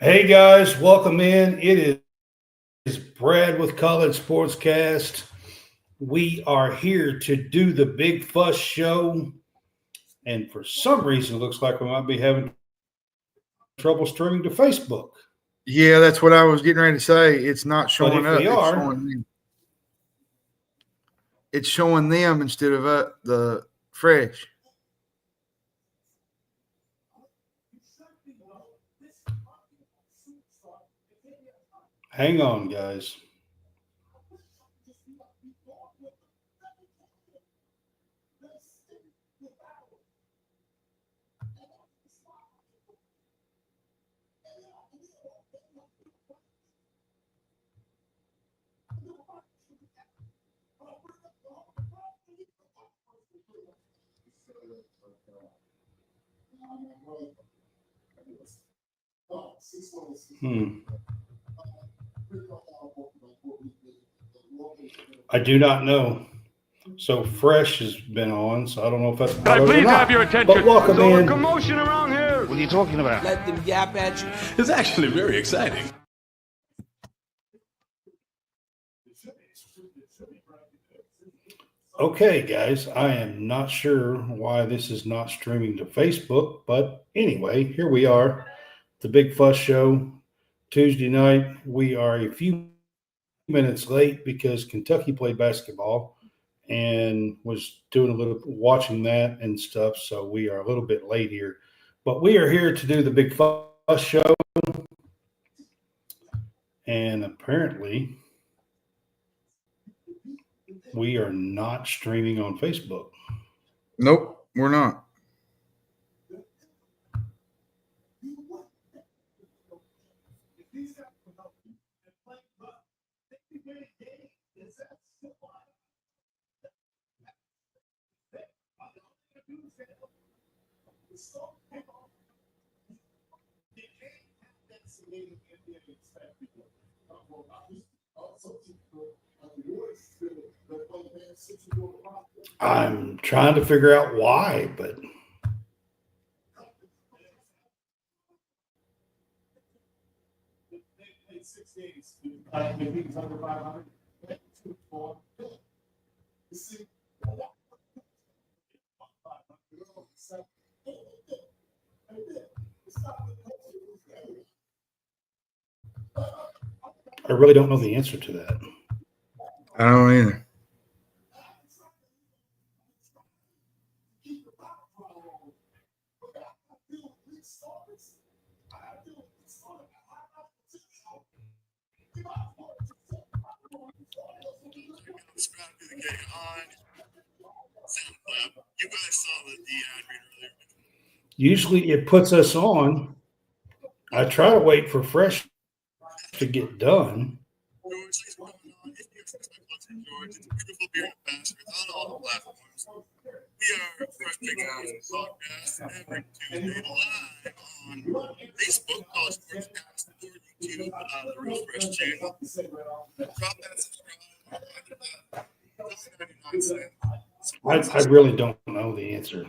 Hey guys, welcome in. It is Brad with College SportsCast. We are here to do the Big Fuss Show, and for some reason, it looks like we might be having trouble streaming to Facebook. Yeah, that's what I was getting ready to say. It's not showing up. It's showing them instead of the fresh. Hang on, guys. I do not know. So Fresh has been on, so I don't know if that's. Can I please have your attention? But welcome There's in. a commotion around here. What are you talking about? Let them yap at you. It's actually very exciting. Okay, guys, I am not sure why this is not streaming to Facebook, but anyway, here we are, the Big Fuss Show, Tuesday night. We are a few minutes late because Kentucky played basketball and was doing a little watching that and stuff, so we are a little bit late here. But we are here to do the Big Fuss Show, and apparently we are not streaming on Facebook. Nope, we're not. I'm trying to figure out why, but I really don't know the answer to that. I don't either. You guys saw the ad read earlier. Usually it puts us on. I try to wait for Fresh to get done. George, thanks for coming on. If you expect my plug from George, it's a beautiful beer and bastards on all the platforms. We are Fresh Big House Podcast every Tuesday live on Facebook, College SportsCast, or YouTube, the Real Fresh channel. Drop that subscribe. That's 99 cents. I really don't know the answer.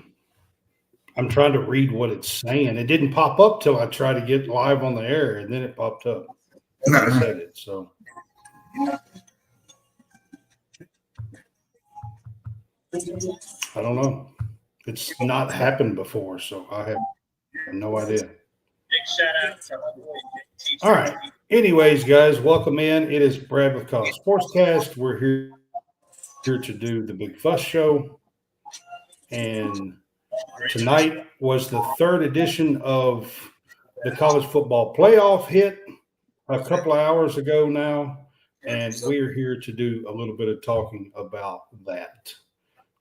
I'm trying to read what it's saying. It didn't pop up till I tried to get live on the air, and then it popped up. I said it, so. I don't know. It's not happened before, so I have no idea. Big shout out to all right. Anyways, guys, welcome in. It is Brad with College SportsCast. We're here to do the Big Fuss Show. And tonight was the third edition of the college football playoff hit a couple of hours ago now. And we are here to do a little bit of talking about that.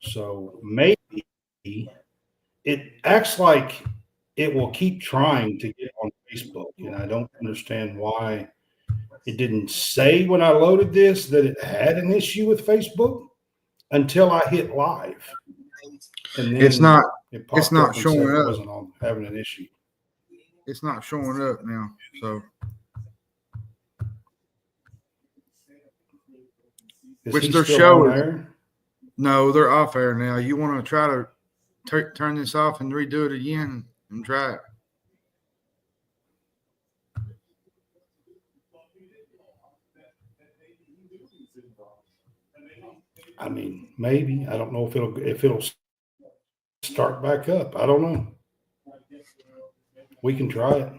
So maybe it acts like it will keep trying to get on Facebook. And I don't understand why it didn't say when I loaded this that it had an issue with Facebook until I hit live. And then It's not it showing it up. wasn't having an issue. it's not showing up now. So Is which he they're still showing. on there? No, they're off air now. You want to try to turn this off and redo it again and try it. I mean, maybe. I don't know if it'll start back up. I don't know. We can try it.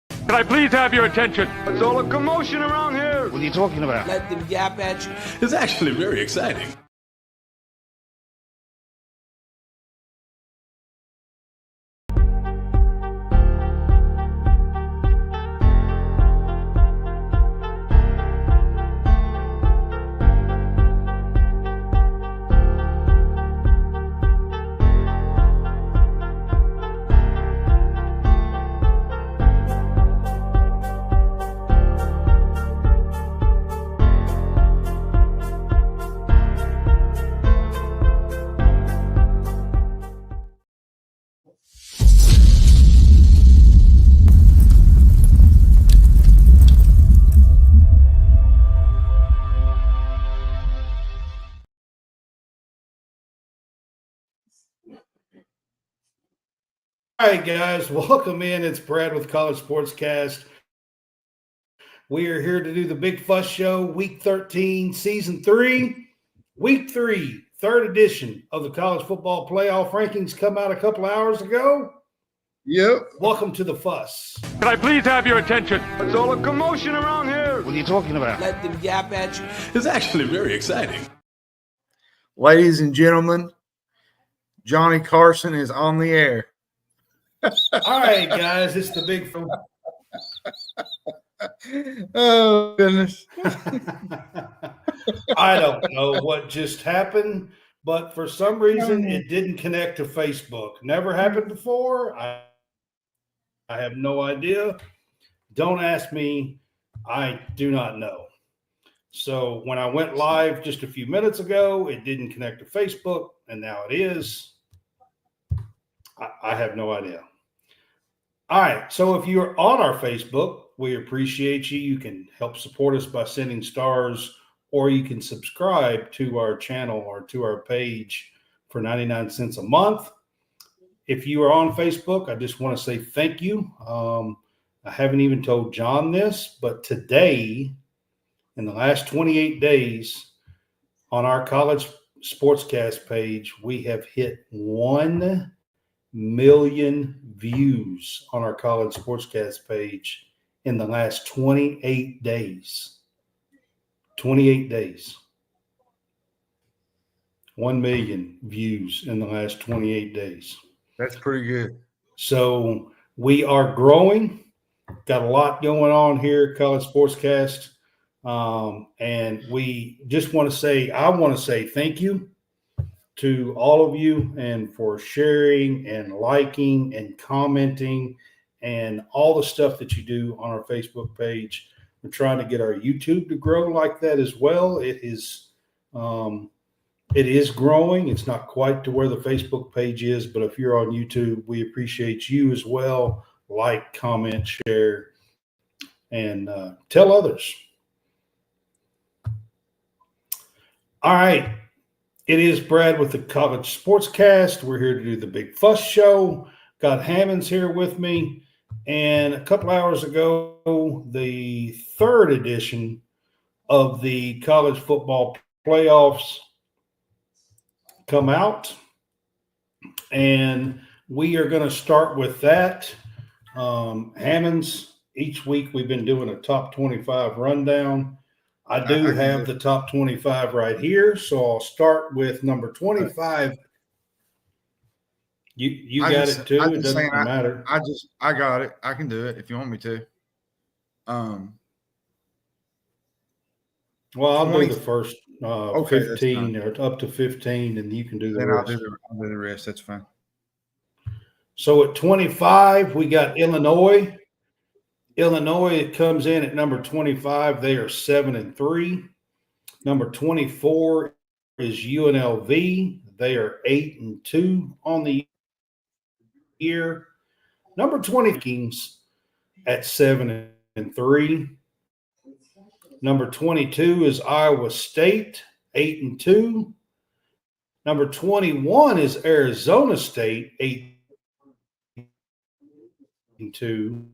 Can I please have your attention? What's all the commotion around here? What are you talking about? Let them yap at you. It's actually very exciting. All right, guys, welcome in. It's Brad with College SportsCast. We are here to do the Big Fuss Show, Week 13, Season 3. Week 3, third edition of the College Football Playoff Rankings come out a couple hours ago. Yep. Welcome to the Fuss. Can I please have your attention? What's all the commotion around here? What are you talking about? Let them yap at you. It's actually very exciting. Ladies and gentlemen, Johnny Carson is on the air. All right, guys, it's the Big Fuss. Oh, goodness. I don't know what just happened, but for some reason it didn't connect to Facebook. Never happened before. I have no idea. Don't ask me. I do not know. So when I went live just a few minutes ago, it didn't connect to Facebook, and now it is. I have no idea. All right. So if you're on our Facebook, we appreciate you. You can help support us by sending stars, or you can subscribe to our channel or to our page for 99 cents a month. If you are on Facebook, I just want to say thank you. I haven't even told John this, but today, in the last 28 days, on our College SportsCast page, we have hit 1 million views on our College SportsCast page in the last 28 days. 28 days. 1 million views in the last 28 days. That's pretty good. So we are growing. Got a lot going on here, College SportsCast. And we just want to say, I want to say thank you to all of you and for sharing and liking and commenting and all the stuff that you do on our Facebook page. We're trying to get our YouTube to grow like that as well. It is growing. It's not quite to where the Facebook page is, but if you're on YouTube, we appreciate you as well. Like, comment, share, and tell others. All right. It is Brad with the College SportsCast. We're here to do the Big Fuss Show. Got Hammonds here with me. And a couple hours ago, the third edition of the college football playoffs come out. And we are going to start with that. Hammonds, each week we've been doing a top 25 rundown. I do have the top 25 right here, so I'll start with number 25. You got it too. It doesn't matter. I got it. I can do it if you want me to. Well, I'll do the first 15 or up to 15, and you can do the rest. I'll do the rest. That's fine. So at 25, we got Illinois. Illinois comes in at number 25. They are 7-3. Number 24 is UNLV. They are 8-2 on the year. Number 20 Kings at 7-3. Number 22 is Iowa State, 8-2. Number 21 is Arizona State, 8-2.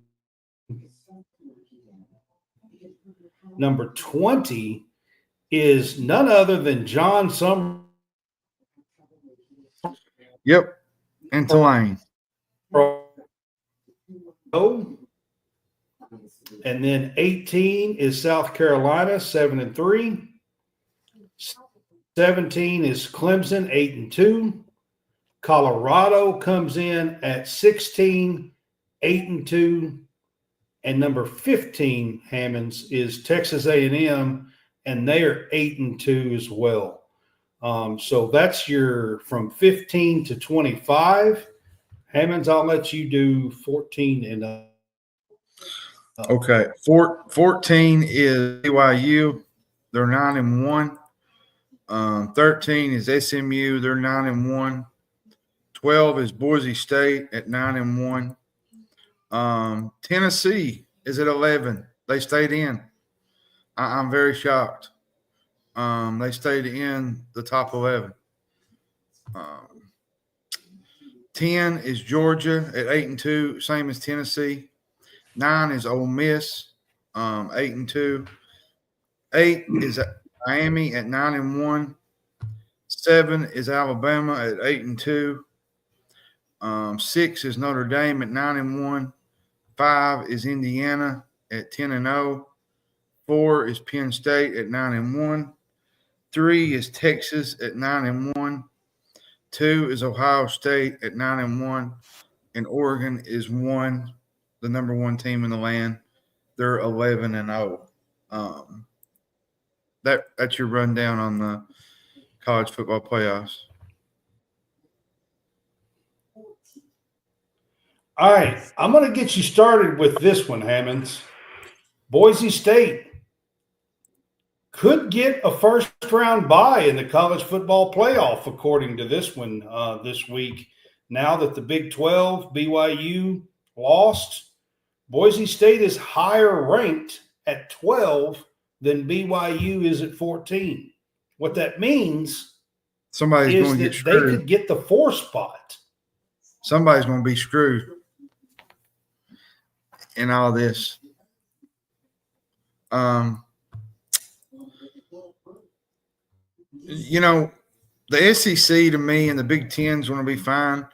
Number 20 is none other than John Summer. Yep. And Tulane. And then 18 is South Carolina, 7-3. 17 is Clemson, 8-2. Colorado comes in at 16, 8-2. And number 15, Hammonds, is Texas A&M, and they are 8-2 as well. So that's your from 15 to 25. Hammonds, I'll let you do 14 and up. Okay. 14 is BYU. They're 9-1. 13 is SMU. They're 9-1. 12 is Boise State at 9-1. Tennessee is at 11. They stayed in. I'm very shocked. They stayed in the top 11. 10 is Georgia at 8-2, same as Tennessee. 9 is Ole Miss, 8-2. 8 is Miami at 9-1. 7 is Alabama at 8-2. 6 is Notre Dame at 9-1. 5 is Indiana at 10-0. 4 is Penn State at 9-1. 3 is Texas at 9-1. 2 is Ohio State at 9-1. And Oregon is the number one team in the land. They're 11-0. That's your rundown on the college football playoffs. All right, I'm going to get you started with this one, Hammonds. Boise State could get a first-round bye in the college football playoff, according to this one this week. Now that the Big 12, BYU, lost, Boise State is higher ranked at 12 than BYU is at 14. What that means Somebody's is going to that get they screwed. could get the 4 spot. Somebody's going to be screwed in all this. The SEC to me and the Big Ten is going to be fine,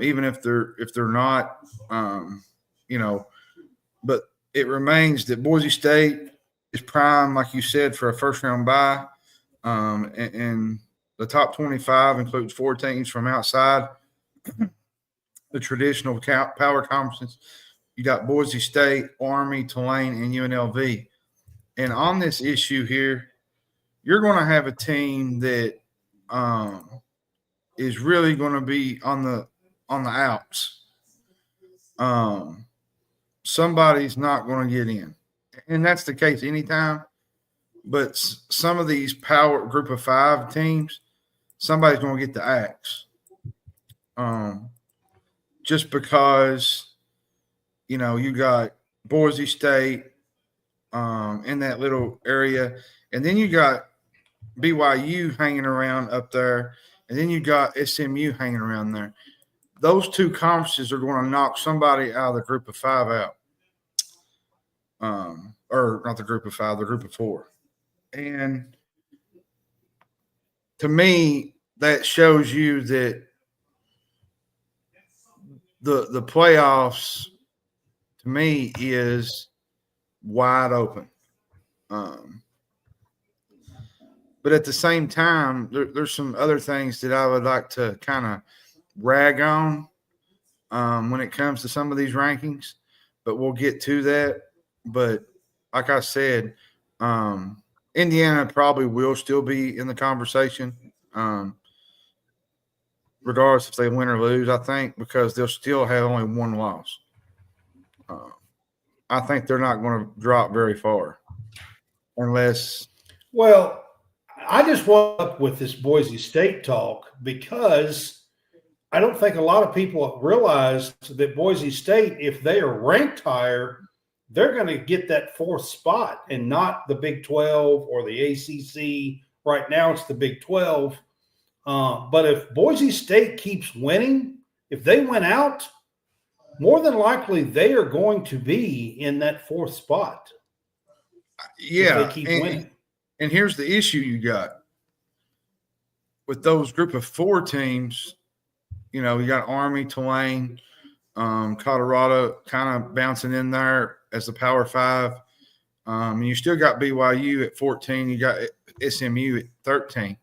even if they're not, But it remains that Boise State is prime, like you said, for a first round bye, and the top 25 includes 4 teams from outside the traditional power conferences. You got Boise State, Army, Tulane, and UNLV. And on this issue here, you're going to have a team that is really going to be on the outs. Somebody's not going to get in, and that's the case anytime. But some of these power group of 5 teams, somebody's going to get the axe. Just because, you got Boise State in that little area, and then you got BYU hanging around up there, and then you got SMU hanging around there. Those 2 conferences are going to knock somebody out of the group of 5 out. Or not the group of 5, the group of 4. And to me, that shows you that the playoffs, to me, is wide open. But at the same time, there's some other things that I would like to kind of rag on when it comes to some of these rankings. But we'll get to that. But like I said, Indiana probably will still be in the conversation, regardless if they win or lose, I think, because they'll still have only 1 loss. I think they're not going to drop very far unless – Well, I just want up with this Boise State talk because I don't think a lot of people realize that Boise State, if they are ranked higher, they're going to get that fourth spot and not the Big 12 or the ACC. Right now, it's the Big 12. But if Boise State keeps winning, if they win out, more than likely they are going to be in that fourth spot. Yeah. If they keep winning. And here's the issue you got with those group of 4 teams. You know, you got Army, Tulane, Colorado kind of bouncing in there as the Power 5. And you still got BYU at 14. You got SMU at 13.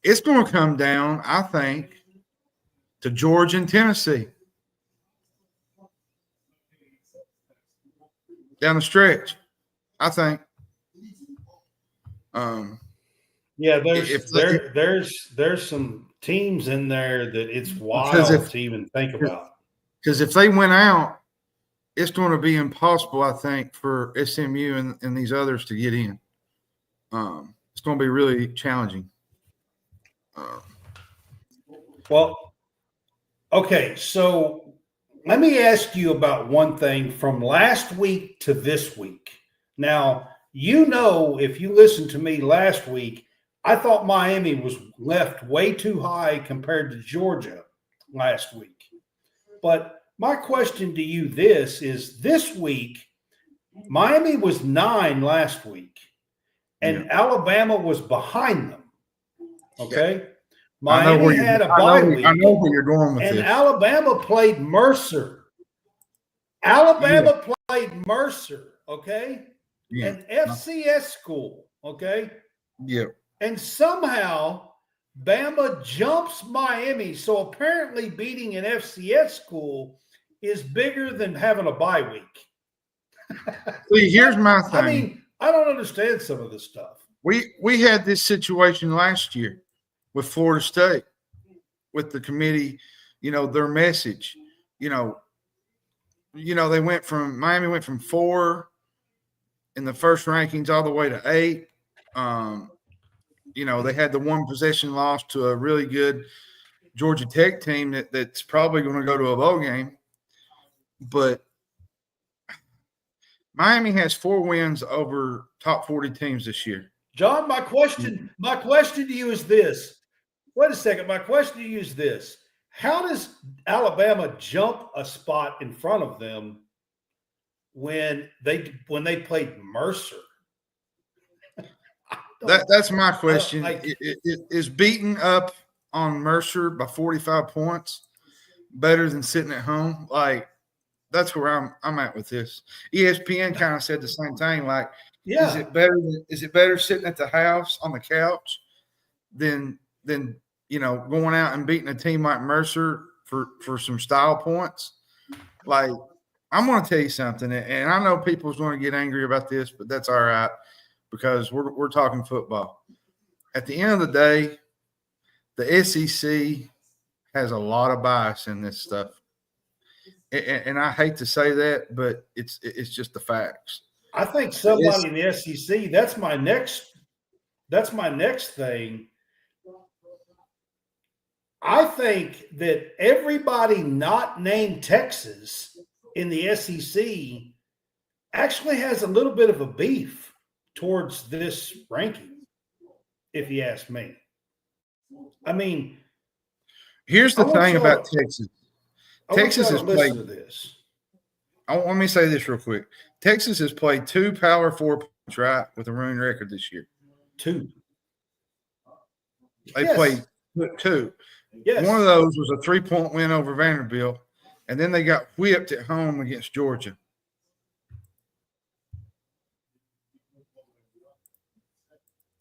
It's going to come down, I think, to Georgia and Tennessee down the stretch, I think. Yeah, there's some teams in there that it's wild to even think about. Because if they win out, it's going to be impossible, I think, for SMU and these others to get in. It's going to be really challenging. Well, okay, so let me ask you about one thing from last week to this week. Now, you know, if you listened to me last week, I thought Miami was left way too high compared to Georgia last week. But my question to you this week, Miami was 9 last week, and Alabama was behind them. Okay? Miami had a bye week. I know where you're going with and this. Alabama played Mercer. Played Mercer, okay? Yeah. An FCS school, okay? Yeah. And somehow Bama jumps Miami. So apparently beating an FCS school is bigger than having a bye week. See, here's my thing. I mean, I don't understand some of this stuff. We had this situation last year with Florida State, with the committee, you know, their message, Miami went from 4 in the first rankings all the way to 8. They had the 1 possession loss to a really good Georgia Tech team that's probably going to go to a bowl game. But Miami has 4 wins over top 40 teams this year. John, my question to you is this. Wait a second. My question to you is this. How does Alabama jump a spot in front of them when they played Mercer? That's my question. Is beating up on Mercer by 45 points better than sitting at home? Like, that's where I'm at with this. ESPN kind of said the same thing. Like, is it better sitting at the house on the couch than going out and beating a team like Mercer for some style points? Like, I'm going to tell you something, and I know people's going to get angry about this, but that's all right because we're talking football. At the end of the day, the SEC has a lot of bias in this stuff. And I hate to say that, but it's just the facts. I think somebody in the SEC, that's my next thing. I think that everybody not named Texas in the SEC actually has a little bit of a beef towards this ranking, if you ask me. I mean, here's the thing about Texas. Texas has played this. Let me say this real quick. Texas has played 2 Power 4 points, right, with a running record this year. 2. They played 2. Yes. One of those was a 3-point win over Vanderbilt, and then they got whipped at home against Georgia.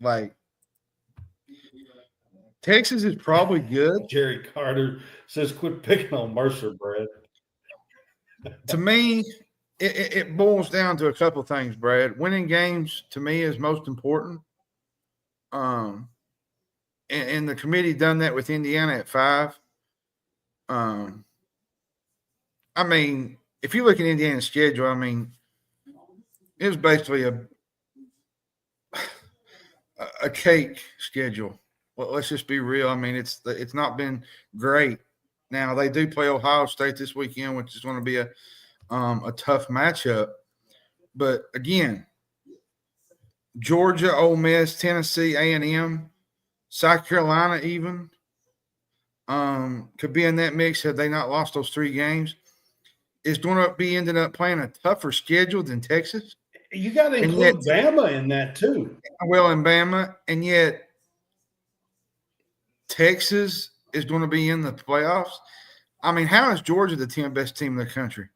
Like, Texas is probably good. Jerry Carter says, quit picking on Mercer, Brad. To me, it boils down to a couple things, Brad. Winning games, to me, is most important. And the committee done that with Indiana at 5. I mean, if you look at Indiana's schedule, I mean, it was basically a cake schedule. Well, let's just be real. I mean, it's not been great. Now they do play Ohio State this weekend, which is going to be a tough matchup. But again, Georgia, Ole Miss, Tennessee, A&M, South Carolina, even could be in that mix had they not lost those 3 games. Is going to be ended up playing a tougher schedule than Texas. You got to include Bama in that too. Well, in Bama, and yet Texas is going to be in the playoffs. I mean, how is Georgia the 10th best team in the country?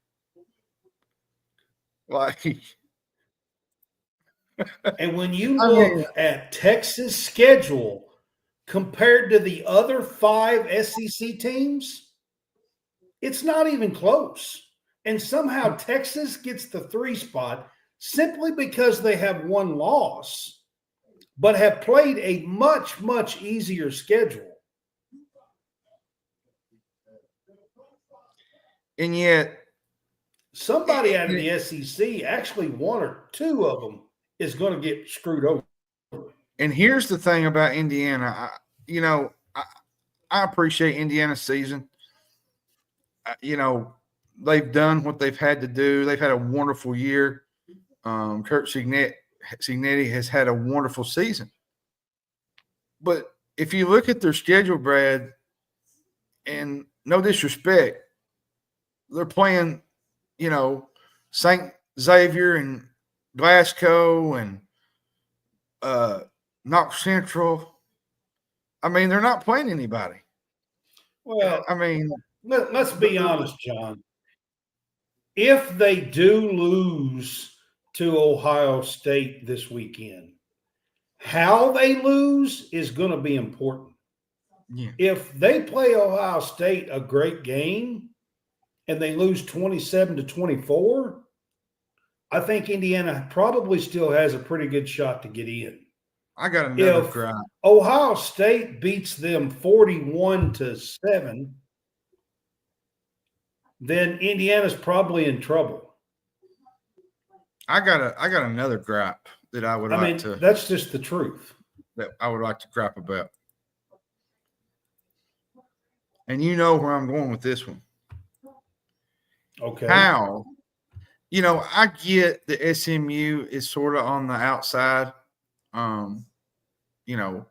Like, and when you look at Texas' schedule compared to the other 5 SEC teams, it's not even close. And somehow Texas gets the 3 spot simply because they have 1 loss, but have played a much, much easier schedule. And yet, somebody out of the SEC, actually 1 or 2 of them, is going to get screwed over. And here's the thing about Indiana. I appreciate Indiana's season. They've done what they've had to do. They've had a wonderful year. Kurt Cignetti has had a wonderful season. But if you look at their schedule, Brad, and no disrespect, they're playing, St. Xavier and Glasgow and Knox Central. I mean, they're not playing anybody. Well, I mean, let's be honest, John. If they do lose to Ohio State this weekend, how they lose is going to be important. Yeah. If they play Ohio State a great game and they lose 27-24, I think Indiana probably still has a pretty good shot to get in. I got another If gripe. Ohio State beats them 41-7, then Indiana's probably in trouble. I got another gripe that I would that's just the truth. That I would like to gripe about. And you know where I'm going with this one. Okay. How? I get the SMU is sort of on the outside, on the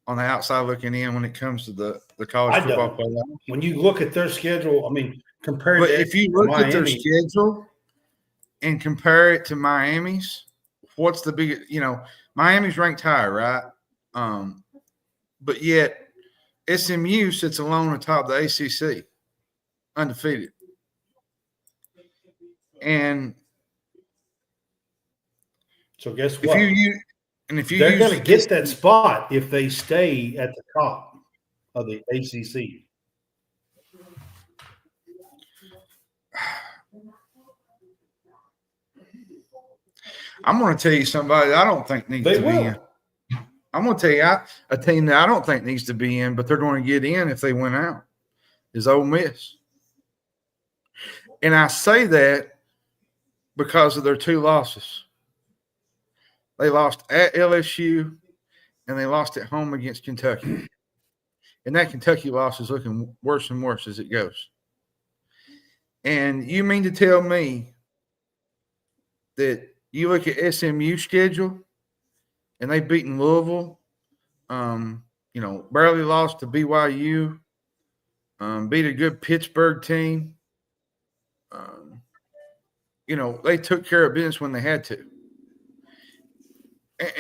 outside looking in when it comes to the college football playoff. When you look at their schedule, I mean, compared but to if you look Miami, at their schedule and compare it to Miami's, what's the biggest? Miami's ranked higher, right? But yet SMU sits alone atop the ACC, undefeated. And so guess what? They're going to get that spot if they stay at the top of the ACC. I'm going to tell you somebody I don't think needs to be in. I'm going to tell you a team that I don't think needs to be in, but they're going to get in if they win out, is Ole Miss. And I say that because of their 2 losses. They lost at LSU and they lost at home against Kentucky. And that Kentucky loss is looking worse and worse as it goes. And you mean to tell me that you look at SMU schedule and they've beaten Louisville, barely lost to BYU, beat a good Pittsburgh team. They took care of business when they had to.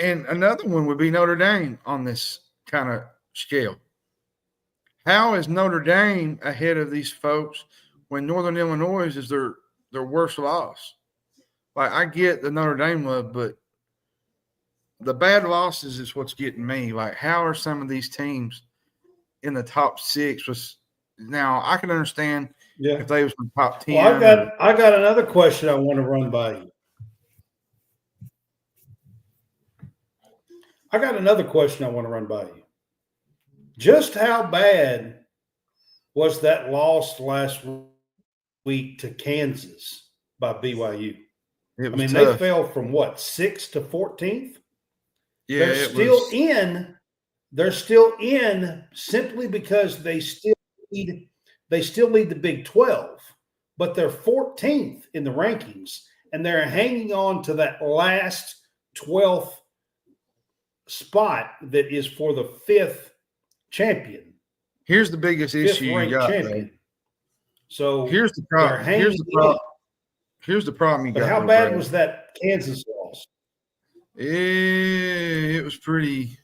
And another one would be Notre Dame on this kind of scale. How is Notre Dame ahead of these folks when Northern Illinois is their worst loss? Like, I get the Notre Dame love, but the bad losses is what's getting me. Like, how are some of these teams in the top 6? Now, I can understand if they was in the top 10. Well, I got another question I want to run by you. Just how bad was that loss last week to Kansas by BYU? Tough. They fell from 6th to 14th? Yeah, They're still in they're still in simply because they still lead the Big 12, but they're 14th in the rankings, and they're hanging on to that last 12th spot that is for the 5th champion. Here's the biggest issue you got, though. So here's the problem. Here's the problem you got. But how bad was that Kansas loss? It was pretty.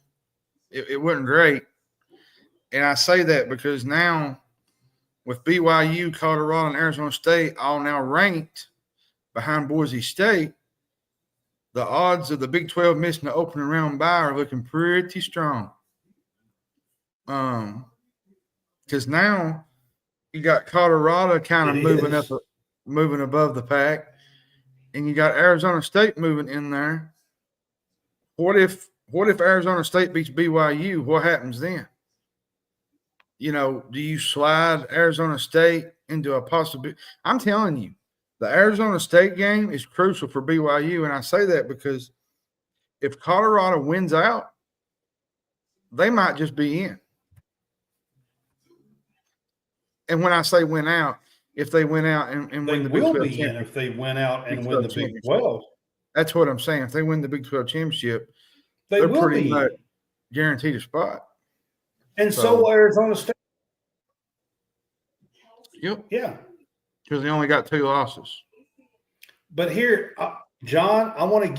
It wasn't great, and I say that because now, with BYU, Colorado, and Arizona State all now ranked behind Boise State, the odds of the Big 12 missing the opening round bye are looking pretty strong. Because now you got Colorado kind of moving above the pack, and you got Arizona State moving in there. What if Arizona State beats BYU? What happens then? Do you slide Arizona State into a possibility? I'm telling you, the Arizona State game is crucial for BYU, and I say that because if Colorado wins out, they might just be in. And when I say win out, if they win out and win the Big 12 championship, if they win out and win the Big 12. That's what I'm saying. If they win the Big 12 championship, they're pretty much guaranteed a spot. And so Arizona State. Yep. Yeah. Because they only got 2 losses. But here, John, I want to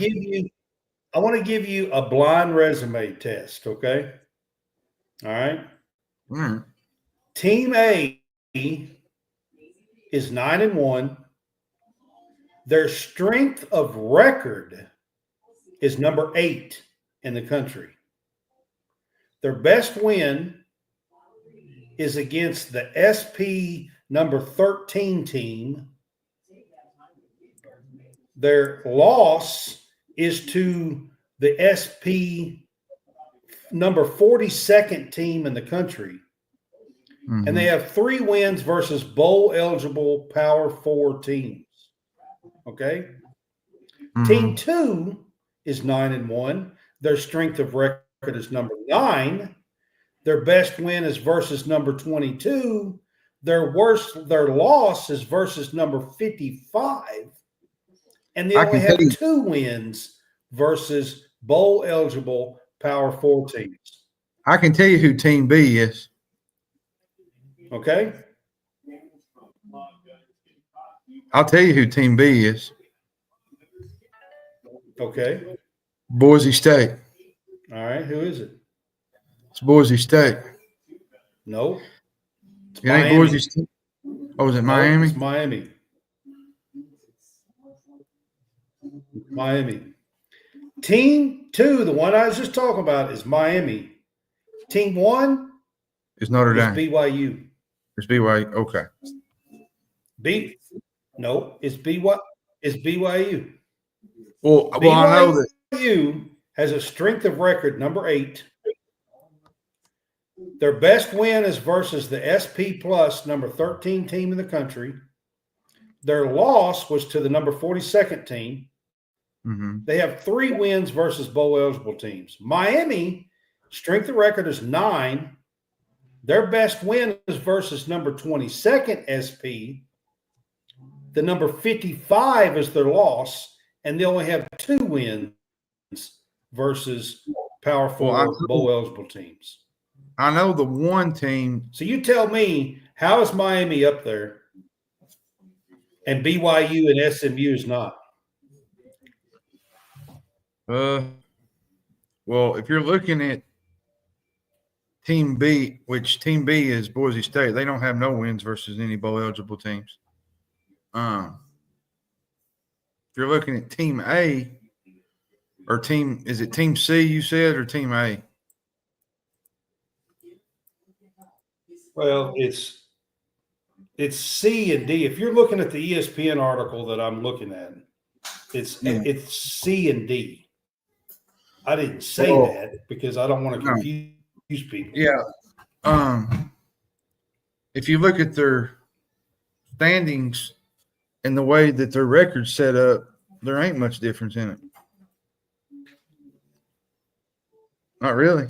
give you a blind resume test, okay? All right. Mm-hmm. Team A is 9-1. Their strength of record is number 8 in the country. Their best win is against the SP number 13 team. Their loss is to the SP number 42nd team in the country. Mm-hmm. And they have 3 wins versus bowl-eligible Power 4 teams. Okay? Mm-hmm. Team 2 is 9-1. Their strength of record is number 9. Their best win is versus number 22. Their loss is versus number 55. And they only have 2 wins versus bowl-eligible Power 4 teams. I can tell you who Team B is. Okay? I'll tell you who Team B is. Okay. Boise State. All right. Who is it? It's Boise State. No. It ain't Boise State. Oh, is it Miami? It's Miami. Miami. Team 2, the one I was just talking about, is Miami. Team 1 is Notre Dame. It's BYU. It's BYU. Okay. It's BYU. Well, I know that BYU has a strength of record number 8. Their best win is versus the SP plus number 13 team in the country. Their loss was to the number 42nd team. Mm-hmm. They have 3 wins versus bowl-eligible teams. Miami, strength of record is 9. Their best win is versus number 22nd SP. The number 55 is their loss, and they only have 2 wins versus Power 4 bowl-eligible teams. I know the one team. So you tell me, how is Miami up there and BYU and SMU is not? Well, if you're looking at Team B, which Team B is Boise State, they don't have no wins versus any bowl-eligible teams. If you're looking at Team A or is it Team C you said or Team A? Well, it's C and D. If you're looking at the ESPN article that I'm looking at, it's C and D. I didn't say that because I don't want to confuse people. Yeah. If you look at their standings and the way that their record's set up, there ain't much difference in it. Not really.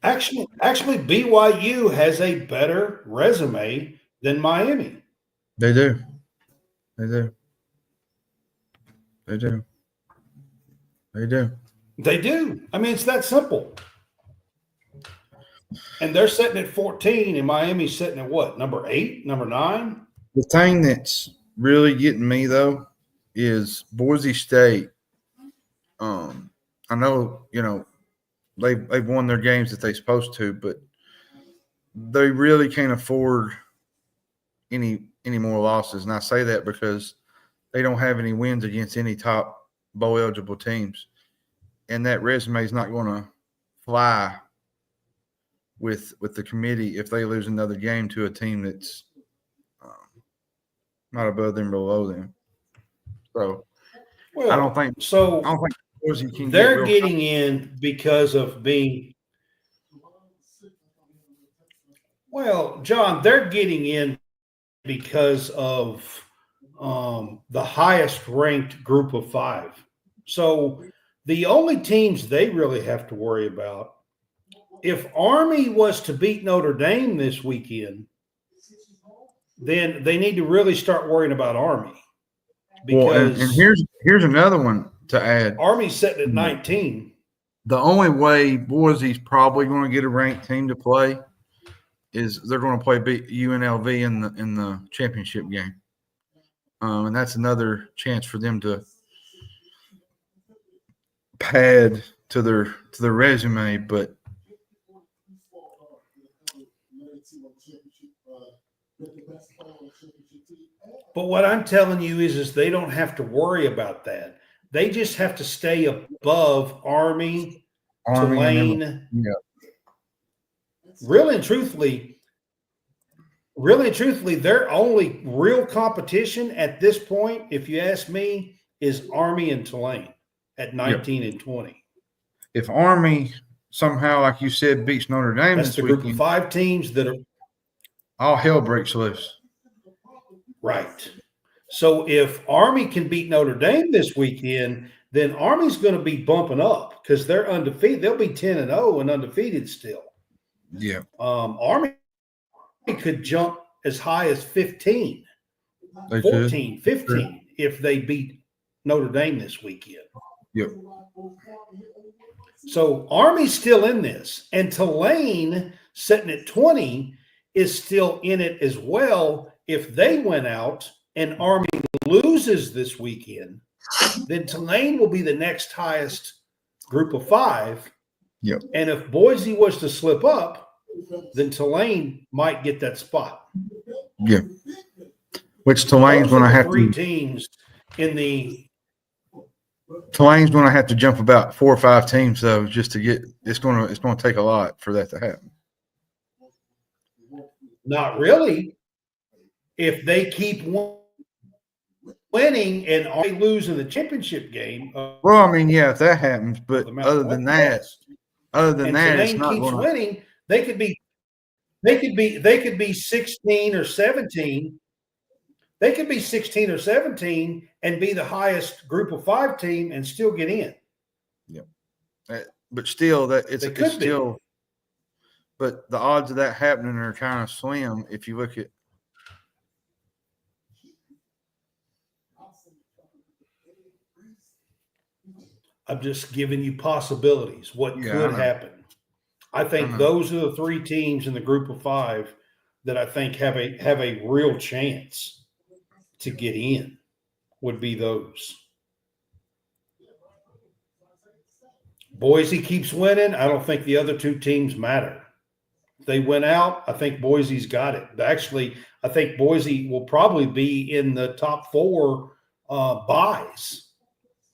Actually, BYU has a better resume than Miami. They do. They do. They do. They do. They do. I mean, it's that simple. And they're sitting at 14, and Miami's sitting at what? Number 8, number 9? The thing that's really getting me though is Boise State. I know they've won their games that they're supposed to, but they really can't afford any more losses. And I say that because they don't have any wins against any top bowl eligible teams, and that resume is not going to fly with the committee if they lose another game to a team that's not above them, below them. So Well, I don't think Boise can they're getting in because of being. Well, John, they're getting in because of the highest ranked group of 5. So the only teams they really have to worry about, if Army was to beat Notre Dame this weekend, then they need to really start worrying about Army. Because and here's another one to add. Army's sitting at 19. The only way Boise's probably going to get a ranked team to play is they're going to play UNLV in the championship game, and that's another chance for them to pad to their resume. But what I'm telling you is they don't have to worry about that. They just have to stay above Army Tulane. Yeah. Really and truthfully, their only real competition at this point, if you ask me, is Army and Tulane at 19 and 20. If Army somehow, like you said, beats Notre Dame that's this the group weekend, of 5 teams that are all hell breaks loose. right. So if Army can beat Notre Dame this weekend, then Army's going to be bumping up because they're undefeated. They'll be 10-0 and undefeated still. Yeah. Army could jump as high as 15, They 14, could. 15 if they beat Notre Dame this weekend. Yep. So Army's still in this, and Tulane sitting at 20 is still in it as well. If they went out and Army loses this weekend, then Tulane will be the next highest group of 5. Yep. And if Boise was to slip up, then Tulane might get that spot. Yeah. Which Tulane's going to have 3 to. teams in the. Tulane's going to have to jump about 4 or 5 teams though, just to get. It's going to take a lot for that to happen. Not really. If they keep winning and they lose in the championship game. Well, I mean, yeah, if that happens, but other than that, it's Tulane not keeps going to. winning. They could be 16 or 17. They could be 16 or 17 and be the highest group of 5 team and still get in. Yeah, but still, it's still. Be. But the odds of that happening are kind of slim if you look at. I'm just giving you possibilities. What could happen? I think those are the 3 teams in the group of 5 that I think have a real chance to get in. Would be those. Boise keeps winning. I don't think the other 2 teams matter. If they win out, I think Boise's got it. Actually, I think Boise will probably be in the top 4 buys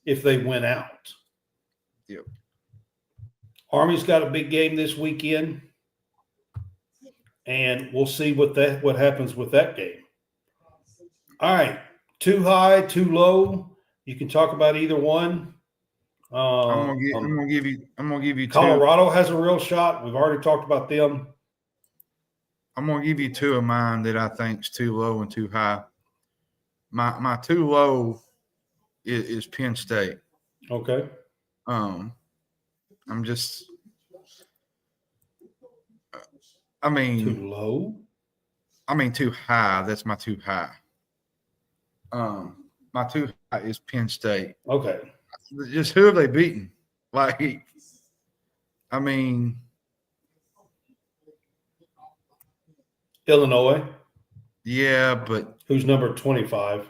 if they win out. Yep. Army's got a big game this weekend, and we'll see what happens with that game. All right, too high, too low. You can talk about either one. I'm gonna give you. Colorado has a real shot. We've already talked about them. I'm gonna give you 2 of mine that I think is too low and too high. My too low is Penn State. Okay. I'm just I mean, Too low? too high. That's my too high. My too high is Penn State. Okay. Just who have they beaten? Like, I mean, Illinois, yeah, but who's number 25.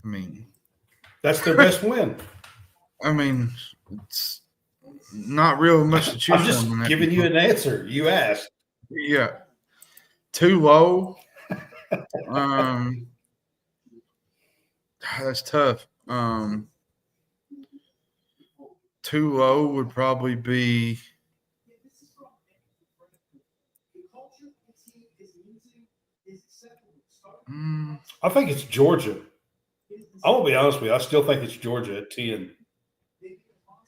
I mean, That's their best win. it's not real much to choose I'm just from. giving you an answer. You asked. Yeah, too low. That's tough. Too low would probably be. I think it's Georgia. I won't be honest with you. I still think it's Georgia at 10.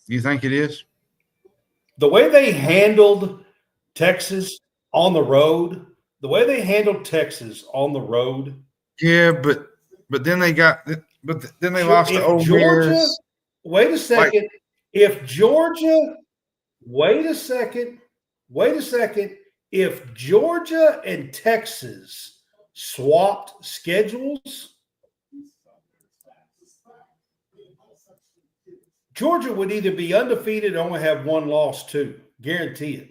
You think it is? The way they handled Texas on the road, Yeah, but then they lost to Ole Georgia. Miss. Wait a second. If Georgia, wait a second. If Georgia and Texas swapped schedules, Georgia would either be undefeated or only have one loss too. Guarantee it.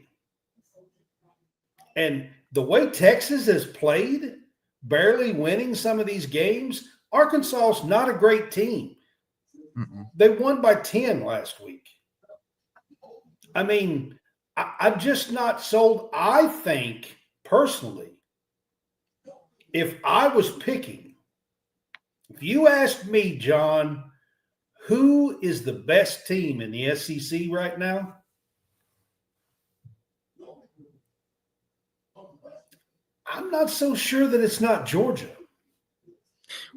And the way Texas has played, barely winning some of these games, Arkansas is not a great team. They won by 10 last week. I mean, I'm just not sold. I think, personally, if I was picking, if you asked me, John, who is the best team in the SEC right now? I'm not so sure that it's not Georgia.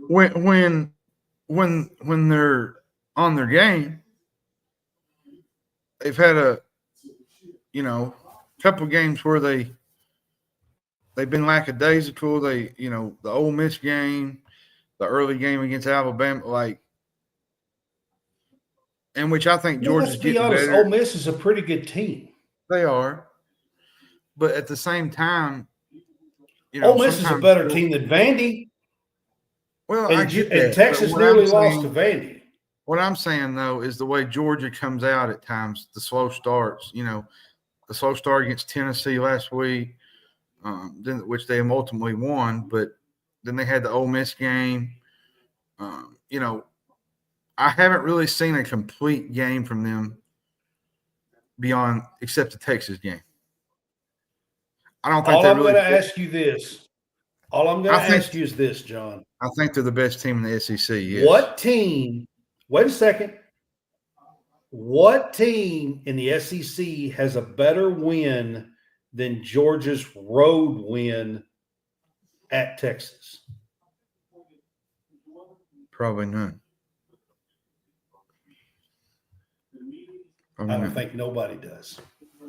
When they're on their game, they've had a couple of games where they've been lackadaisical. The Ole Miss game, the early game against Alabama, in which I think Georgia's Let's be getting honest. better. Ole Miss is a pretty good team. They are, but at the same time, Ole Miss is a better team than Vandy. Well, and, I get that. And Texas nearly lost to Vandy. What I'm saying, though, is the way Georgia comes out at times, the slow starts. The slow start against Tennessee last week, which they ultimately won, but then they had the Ole Miss game. I haven't really seen a complete game from them except the Texas game. I don't think All I'm going to ask you this. All I'm going to ask you is this, John. I think they're the best team in the SEC. Yes. What team? Wait a second. What team in the SEC has a better win than Georgia's road win at Texas? Probably none. I don't think nobody does.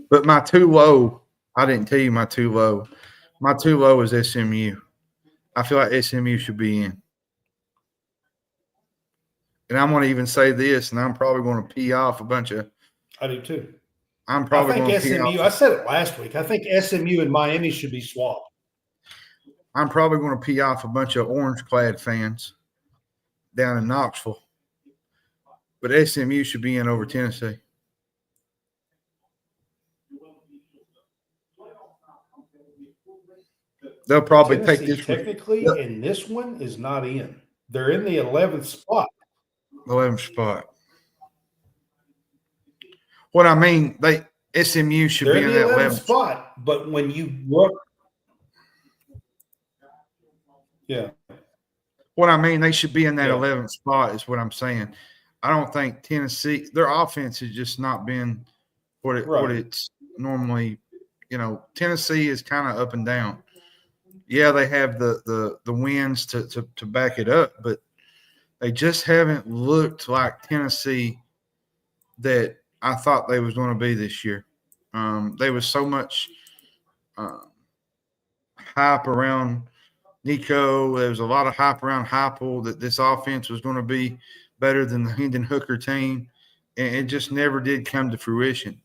But my too low, I didn't tell you my too low. My too low is SMU. I feel like SMU should be in. And I'm going to even say this, and I'm probably going to pee off a bunch of. I do too. I'm probably going to pee SMU. off. I said it last week. I think SMU and Miami should be swapped. I'm probably going to pee off a bunch of orange-clad fans down in Knoxville. But SMU should be in over Tennessee. They'll probably Tennessee, take this technically, and this one is not in. They're in the 11th spot. 11th spot. What I mean, SMU should They're be in that 11th spot. But when you look, yeah. What I mean, they should be in that 11th spot is what I'm saying. I don't think Tennessee, their offense has just not been what it's normally. Tennessee is kind of up and down. Yeah, they have the wins to back it up, but they just haven't looked like Tennessee that I thought they was going to be this year. There was so much hype around Nico. There was a lot of hype around Heupel that this offense was going to be better than the Hendon Hooker team, and it just never did come to fruition.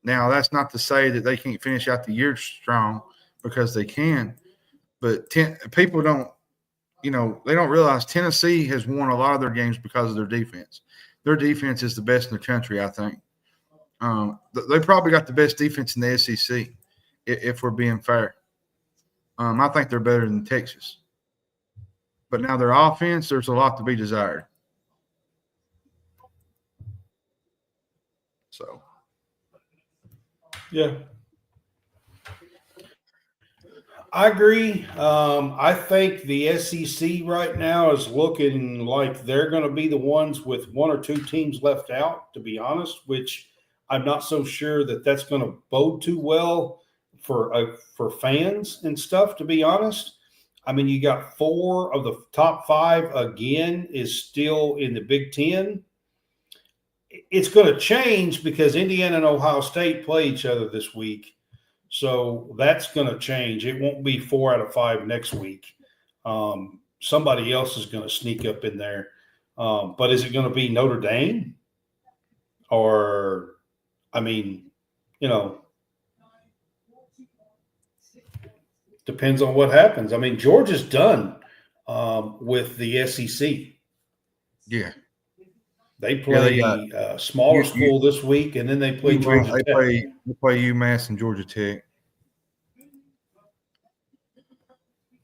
Now, that's not to say that they can't finish out the year strong, because they can. But people don't, they don't realize Tennessee has won a lot of their games because of their defense. Their defense is the best in the country, I think. They probably got the best defense in the SEC, if we're being fair. I think they're better than Texas. But now their offense, there's a lot to be desired. So, yeah. I agree. I think the SEC right now is looking like they're going to be the ones with one or two teams left out, to be honest, which I'm not so sure that that's going to bode too well for fans and stuff, to be honest. I mean, you got 4 of the top 5 again is still in the Big Ten. It's going to change because Indiana and Ohio State play each other this week. So that's going to change. It won't be 4 out of 5 next week. Somebody else is going to sneak up in there. But is it going to be Notre Dame? Or, I mean, depends on what happens. I mean, Georgia's done with the SEC. yeah. They play a smaller school this week, and then they play Georgia Tech. They play UMass and Georgia Tech.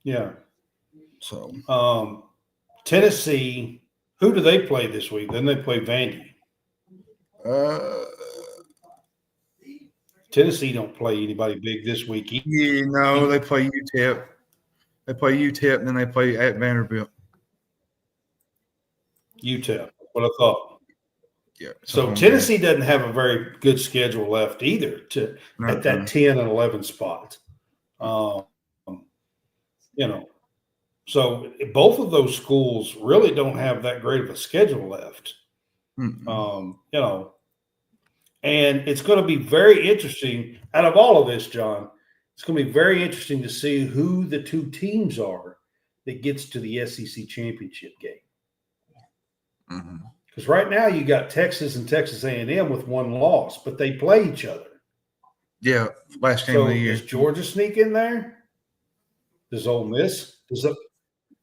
Yeah. So Tennessee, who do they play this week? Then they play Vandy. Tennessee don't play anybody big this week either. Yeah, no, they play UTEP. They play UTEP, and then they play at Vanderbilt. UTEP. What I thought. Yeah. So Tennessee doesn't have a very good schedule left either at that 10 and 11 spot. So both of those schools really don't have that great of a schedule left. And it's going to be very interesting out of all of this, John. It's going to be very interesting to see who the 2 teams are that gets to the SEC championship game. Because right now you got Texas and Texas A&M with 1 loss, but they play each other. Yeah, last game of the year. Does Georgia sneak in there? Does Ole Miss?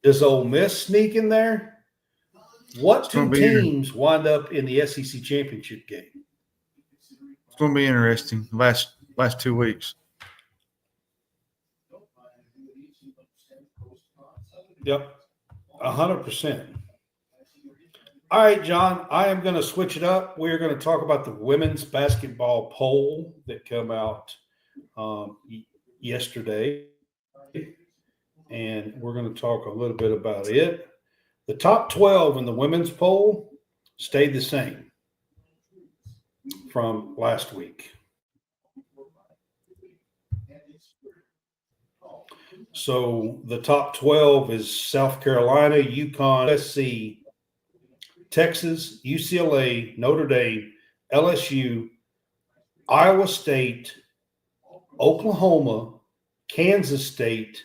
Does Ole Miss sneak in there? What 2 teams wind up in the SEC championship game? It's going to be interesting. Last 2 weeks. Yep, 100%. All right, John, I am going to switch it up. We're going to talk about the women's basketball poll that came out yesterday, and we're going to talk a little bit about it. The top 12 in the women's poll stayed the same from last week. So the top 12 is South Carolina, UConn, USC, Texas, UCLA, Notre Dame, LSU, Iowa State, Oklahoma, Kansas State,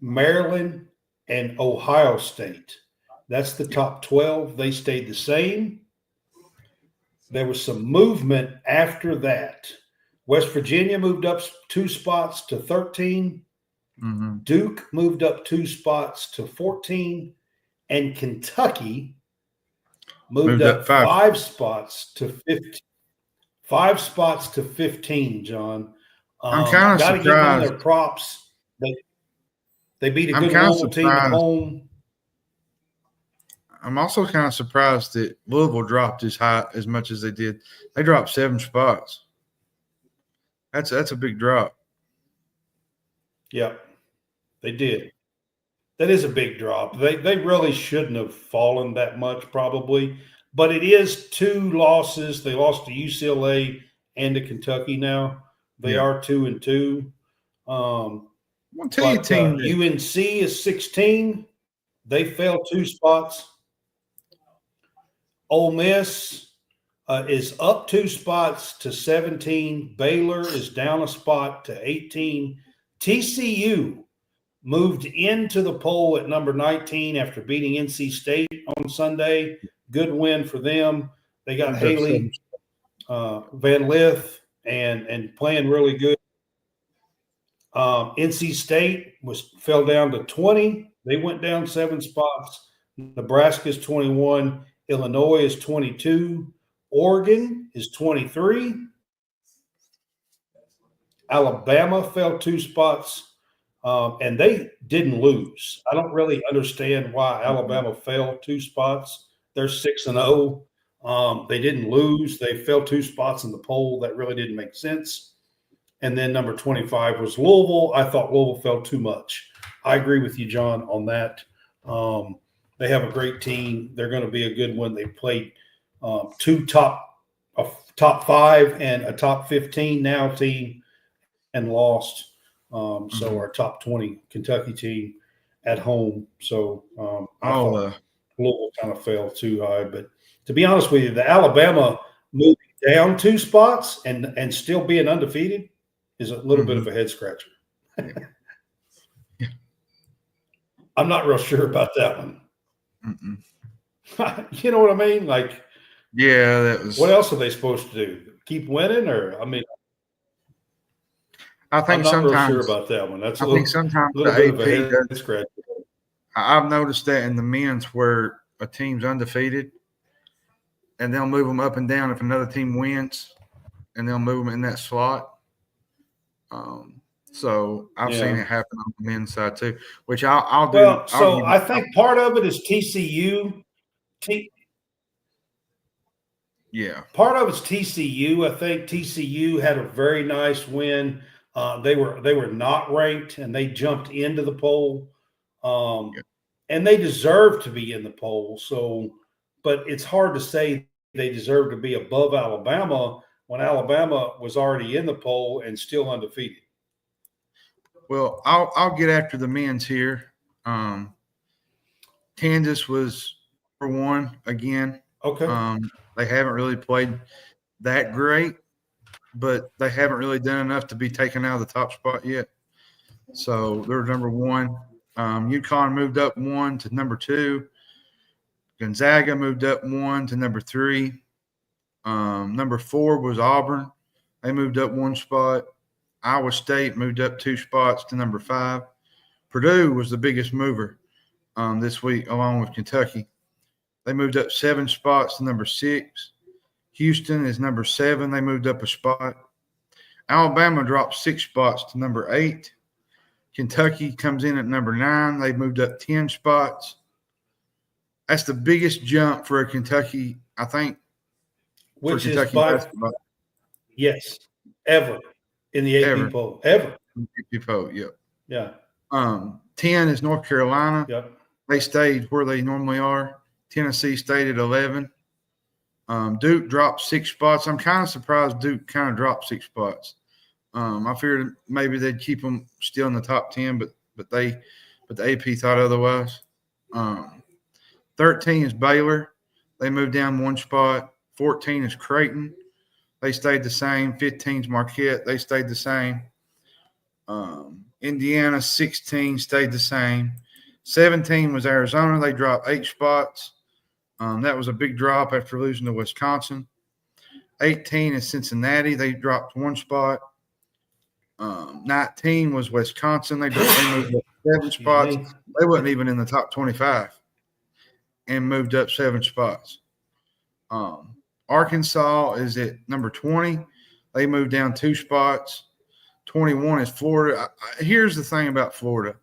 Maryland, and Ohio State. That's the top 12. They stayed the same. There was some movement after that. West Virginia moved up 2 spots to 13. Duke moved up 2 spots to 14. And Kentucky moved up 5 spots to 15. 5 spots to 15, John. I'm kind of surprised. Got to give them their props. They beat a good Louisville team at home. I'm also kind of surprised that Louisville dropped as much as they did. They dropped 7 spots. That's a big drop. Yeah, they did. That is a big drop. They really shouldn't have fallen that much, probably. But it is 2 losses. They lost to UCLA and to Kentucky now. They are 2-2. UNC is 16. They fell 2 spots. Ole Miss is up 2 spots to 17. Baylor is down a spot to 18. TCU moved into the poll at number 19 after beating NC State on Sunday. Good win for them. They got Haley Van Lith and playing really good. NC State fell down to 20. They went down 7 spots. Nebraska's 21. Illinois is 22. Oregon is 23. Alabama fell 2 spots, and they didn't lose. I don't really understand why Alabama fell 2 spots. They're 6-0. They didn't lose. They fell 2 spots in the poll. That really didn't make sense. And then number 25 was Louisville. I thought Louisville fell too much. I agree with you, John, on that. They have a great team. They're going to be a good one. They played 2 top 5 and a top 15 now team and lost. So our top 20 Kentucky team at home. So I thought Louisville kind of fell too high. But to be honest with you, the Alabama moving down 2 spots and still being undefeated is a little bit of a head scratcher. I'm not real sure about that one. You know what I mean? Like, yeah, that was. What else are they supposed to do? Keep winning, or I mean, I think I'm not sometimes real sure about that one. That's a I little, think sometimes little the bit AP of a head does. scratcher. I've noticed that in the men's where a team's undefeated, and they'll move them up and down if another team wins, and they'll move them in that slot. So I've seen it happen on the men's side too, which I'll do. Well, so I think part of it is TCU. Part of it's TCU. I think TCU had a very nice win. They were not ranked, and they jumped into the poll, and they deserve to be in the poll. So, but it's hard to say they deserve to be above Alabama when Alabama was already in the poll and still undefeated. Well, I'll get after the men's here. Kansas was number 1 again. Okay. They haven't really played that great, but they haven't really done enough to be taken out of the top spot yet. So they're number 1. UConn moved up 1 to number 2. Gonzaga moved up 1 to number 3. Number 4 was Auburn. They moved up 1 spot. Iowa State moved up 2 spots to number 5. Purdue was the biggest mover this week, along with Kentucky. They moved up 7 spots to number 6. Houston is number 7. They moved up a spot. Alabama dropped 6 spots to number 8. Kentucky comes in at number 9. They moved up 10 spots. That's the biggest jump for a Kentucky, I think, Which for Kentucky basketball. Yes, ever in the AP poll. Ever. AP poll, yep. Yeah. 10 is North Carolina. Yep. They stayed where they normally are. Tennessee stayed at 11. Duke dropped 6 spots. I'm kind of surprised Duke kind of dropped 6 spots. I figured maybe they'd keep them still in the top 10, but the AP thought otherwise. 13 is Baylor. They moved down 1 spot. 14 is Creighton. They stayed the same. 15 is Marquette. They stayed the same. Indiana 16 stayed the same. 17 was Arizona. They dropped 8 spots. That was a big drop after losing to Wisconsin. 18 is Cincinnati. They dropped 1 spot. 19 was Wisconsin. They moved up 7 spots. They wasn't even in the top 25 and moved up 7 spots. Arkansas is at number 20. They moved down 2 spots. 21 is Florida. Here's the thing about Florida.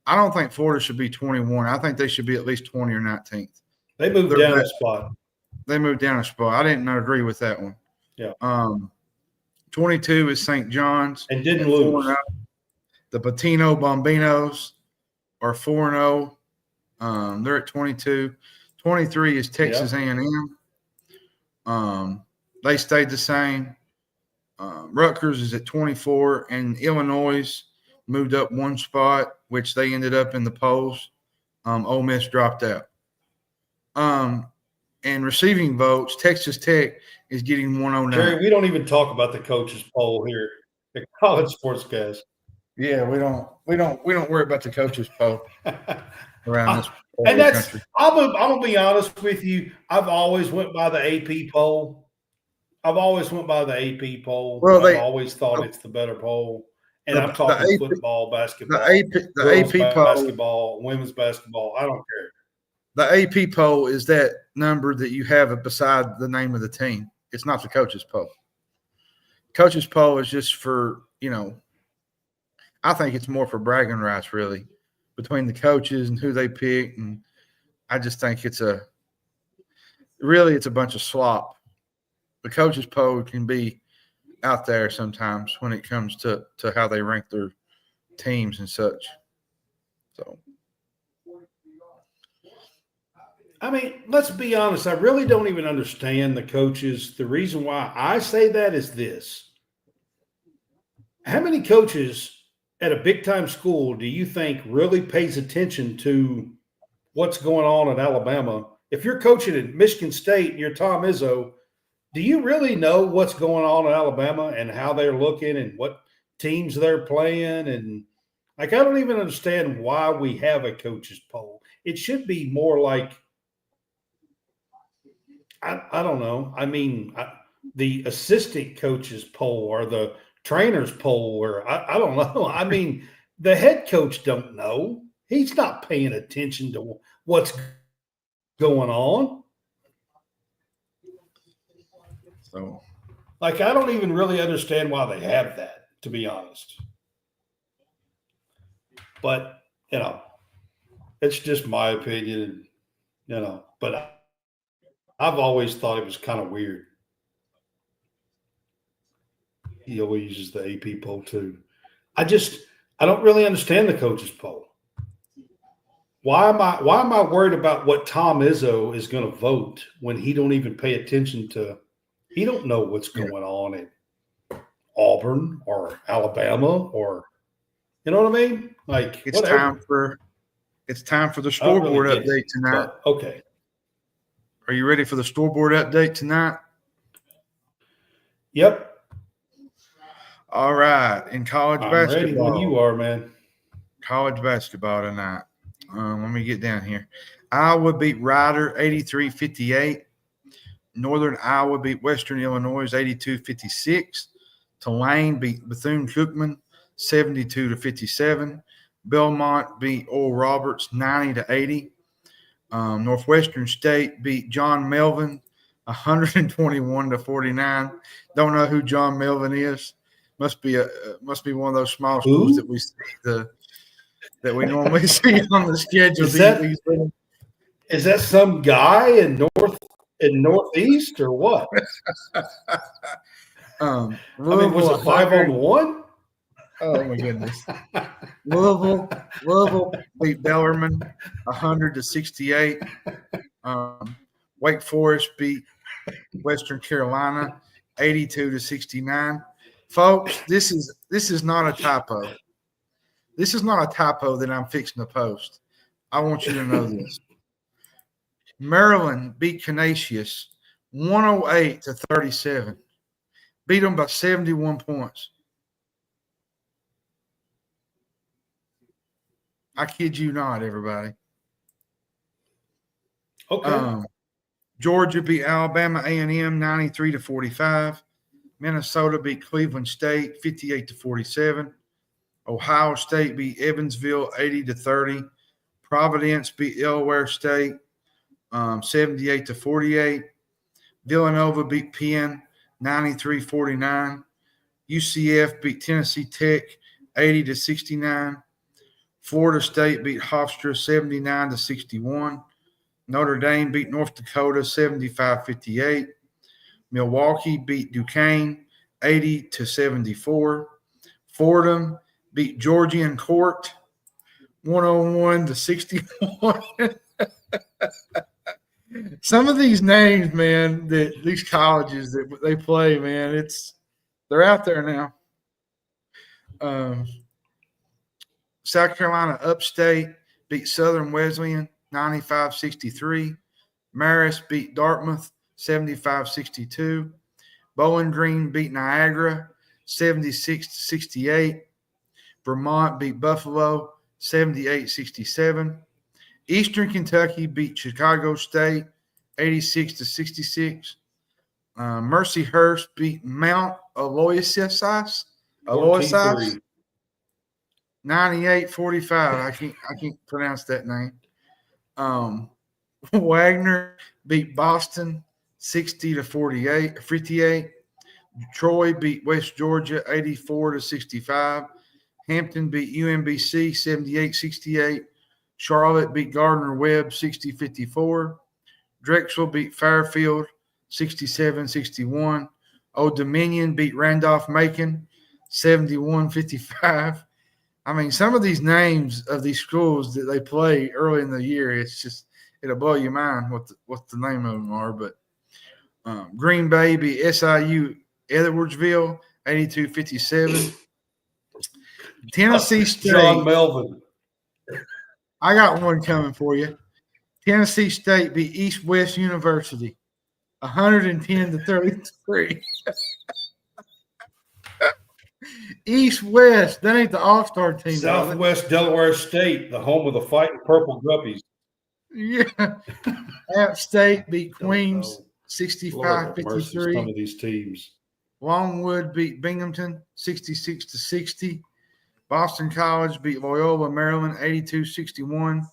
I don't think Florida should be 21. I think they should be at least 20 or 19th. They moved down a spot. They moved down a spot. I didn't agree with that one. Yeah. 22 is St. John's. And didn't lose. 4-0. The Patino Bombinos are 4-0. They're at 22. 23 is Texas A&M. They stayed the same. Rutgers is at 24, and Illinois moved up 1 spot, which they ended up in the polls. Ole Miss dropped out. And receiving votes, Texas Tech is getting 109. Jerry, we don't even talk about the coaches poll here at College SportsCast. Yeah, we don't worry about the coaches poll around this. And that's country. I'm gonna be honest with you. I've always went by the AP poll. I've always went by the AP poll. Well, I've always thought it's the better poll. And I'm talking football, basketball, girls AP poll, basketball, women's basketball. I don't care. the AP poll is that number that you have beside the name of the team. It's not the coaches poll. Coaches poll is just for, I think it's more for bragging rights, really, between the coaches and who they pick. And I just think it's a bunch of slop. The coaches poll can be out there sometimes when it comes to how they rank their teams and such. So, I mean, let's be honest. I really don't even understand the coaches. The reason why I say that is this. How many coaches at a big-time school do you think really pays attention to what's going on in Alabama? If you're coaching at Michigan State and you're Tom Izzo, do you really know what's going on in Alabama and how they're looking and what teams they're playing? And, I don't even understand why we have a coaches poll. It should be more like, I don't know. I mean, the assistant coaches poll or the trainers poll, or I don't know. I mean, the head coach don't know. He's not paying attention to what's going on. So I don't even really understand why they have that, to be honest. But, it's just my opinion, but I've always thought it was kind of weird. He always uses the AP poll too. I don't really understand the coaches poll. Why am I worried about what Tom Izzo is going to vote when he don't even pay attention to? He don't know what's going on in Auburn or Alabama or, you know what I mean? it's whatever. time for the scoreboard update tonight. Okay. Are you ready for the scoreboard update tonight? Yep. All right. In college I'm basketball. ready when you are, man. College basketball tonight. Let me get down here. Iowa beat Rider 83-58. Northern Iowa beat Western Illinois 82-56. Tulane beat Bethune-Cookman 72-57. Belmont beat Oral Roberts 90-80. Northwestern State beat John Melvin 121-49. Don't know who John Melvin is. Must be one of those small schools that we see that we normally see on the schedule. Is that some guy in Northeast or what? Was it 5-on-1? Oh my goodness. Louisville beat Bellarmine 100-68. Wake Forest beat Western Carolina 82-69. Folks, this is not a typo. This is not a typo that I'm fixing to post. I want you to know this. Maryland beat Canisius 108-37. Beat them by 71 points. I kid you not, everybody. Okay. Georgia beat Alabama A&M 93-45. Minnesota beat Cleveland State 58-47. Ohio State beat Evansville 80-30. Providence beat Delaware State 78-48. Villanova beat Penn 93-49. UCF beat Tennessee Tech 80-69. Florida State beat Hofstra 79-61. Notre Dame beat North Dakota 75-58. Milwaukee beat Duquesne 80-74. Fordham beat Georgian Court 101-61. Some of these names, man, that these colleges that they play, man, they're out there now. South Carolina Upstate beat Southern Wesleyan 95-63. Marist beat Dartmouth 75-62. Bowling Green beat Niagara 76-68. Vermont beat Buffalo 78-67. Eastern Kentucky beat Chicago State 86-66. Mercyhurst beat Mount Aloysius. 14-3. 98-45. I can't pronounce that name. Wagner beat Boston 60-48, 58. Troy beat West Georgia 84-65. Hampton beat UMBC 78-68. Charlotte beat Gardner-Webb 60-54. Drexel beat Fairfield 67-61. Old Dominion beat Randolph-Macon 71-55. I mean, some of these names of these schools that they play early in the year, it's just it'll blow your mind what the name of them are. But Green Bay beat SIU Edwardsville 82-57. Tennessee State. John Melvin. I got one coming for you. Tennessee State beat East West University 110-33. East West, that ain't the All-Star team. Southwest Delaware State, the home of the Fighting Purple Guppies. Yeah. App State beat Queens Lord have mercy, 65-53. some of these teams. Longwood beat Binghamton 66-60. Boston College beat Loyola Maryland 82-61.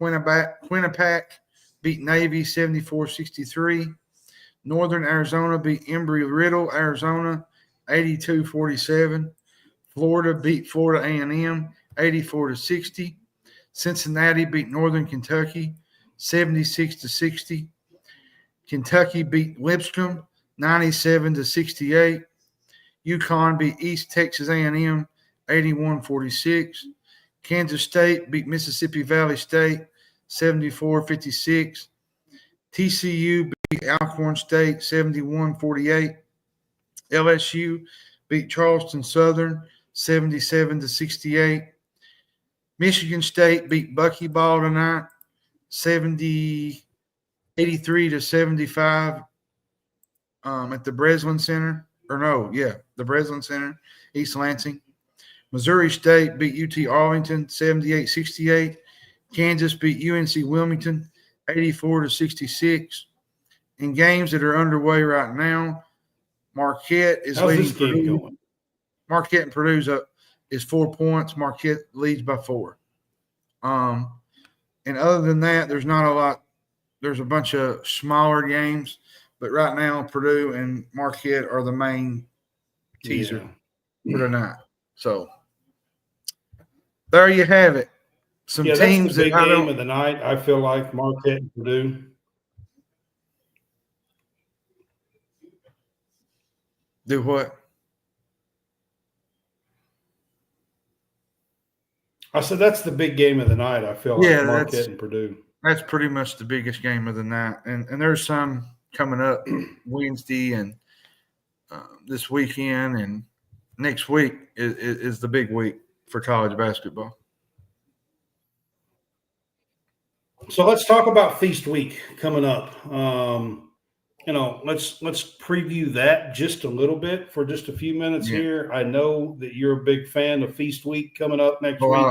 Quinnipiac beat Navy 74-63. Northern Arizona beat Embry-Riddle, Arizona 82-47. Florida beat Florida A&M 84-60. Cincinnati beat Northern Kentucky 76-60. Kentucky beat Lipscomb 97-68. UConn beat East Texas A&M 81-46. Kansas State beat Mississippi Valley State 74-56. TCU beat Alcorn State 71-48. LSU beat Charleston Southern 77-68. Michigan State beat Buckyball tonight 83-75 at the Breslin Center. The Breslin Center, East Lansing. Missouri State beat UT Arlington 78-68. Kansas beat UNC Wilmington 84-66. In games that are underway right now, Marquette is How's leading this game Purdue. going? Marquette and Purdue's up is 4 points. Marquette leads by 4. And other than that, there's not a lot. There's a bunch of smaller games, but right now Purdue and Marquette are the main teaser for tonight. So there you have it. Some That's teams the big that I game don't. of the night. I feel like Marquette and Purdue. Do what? I said that's the big game of the night. I feel like Yeah, Marquette and Purdue. That's pretty much the biggest game of the night, and there's some coming up Wednesday and this weekend, and next week is the big week for college basketball. So let's talk about Feast Week coming up. Let's preview that just a little bit for just a few minutes here. I know that you're a big fan of Feast Week coming up next week.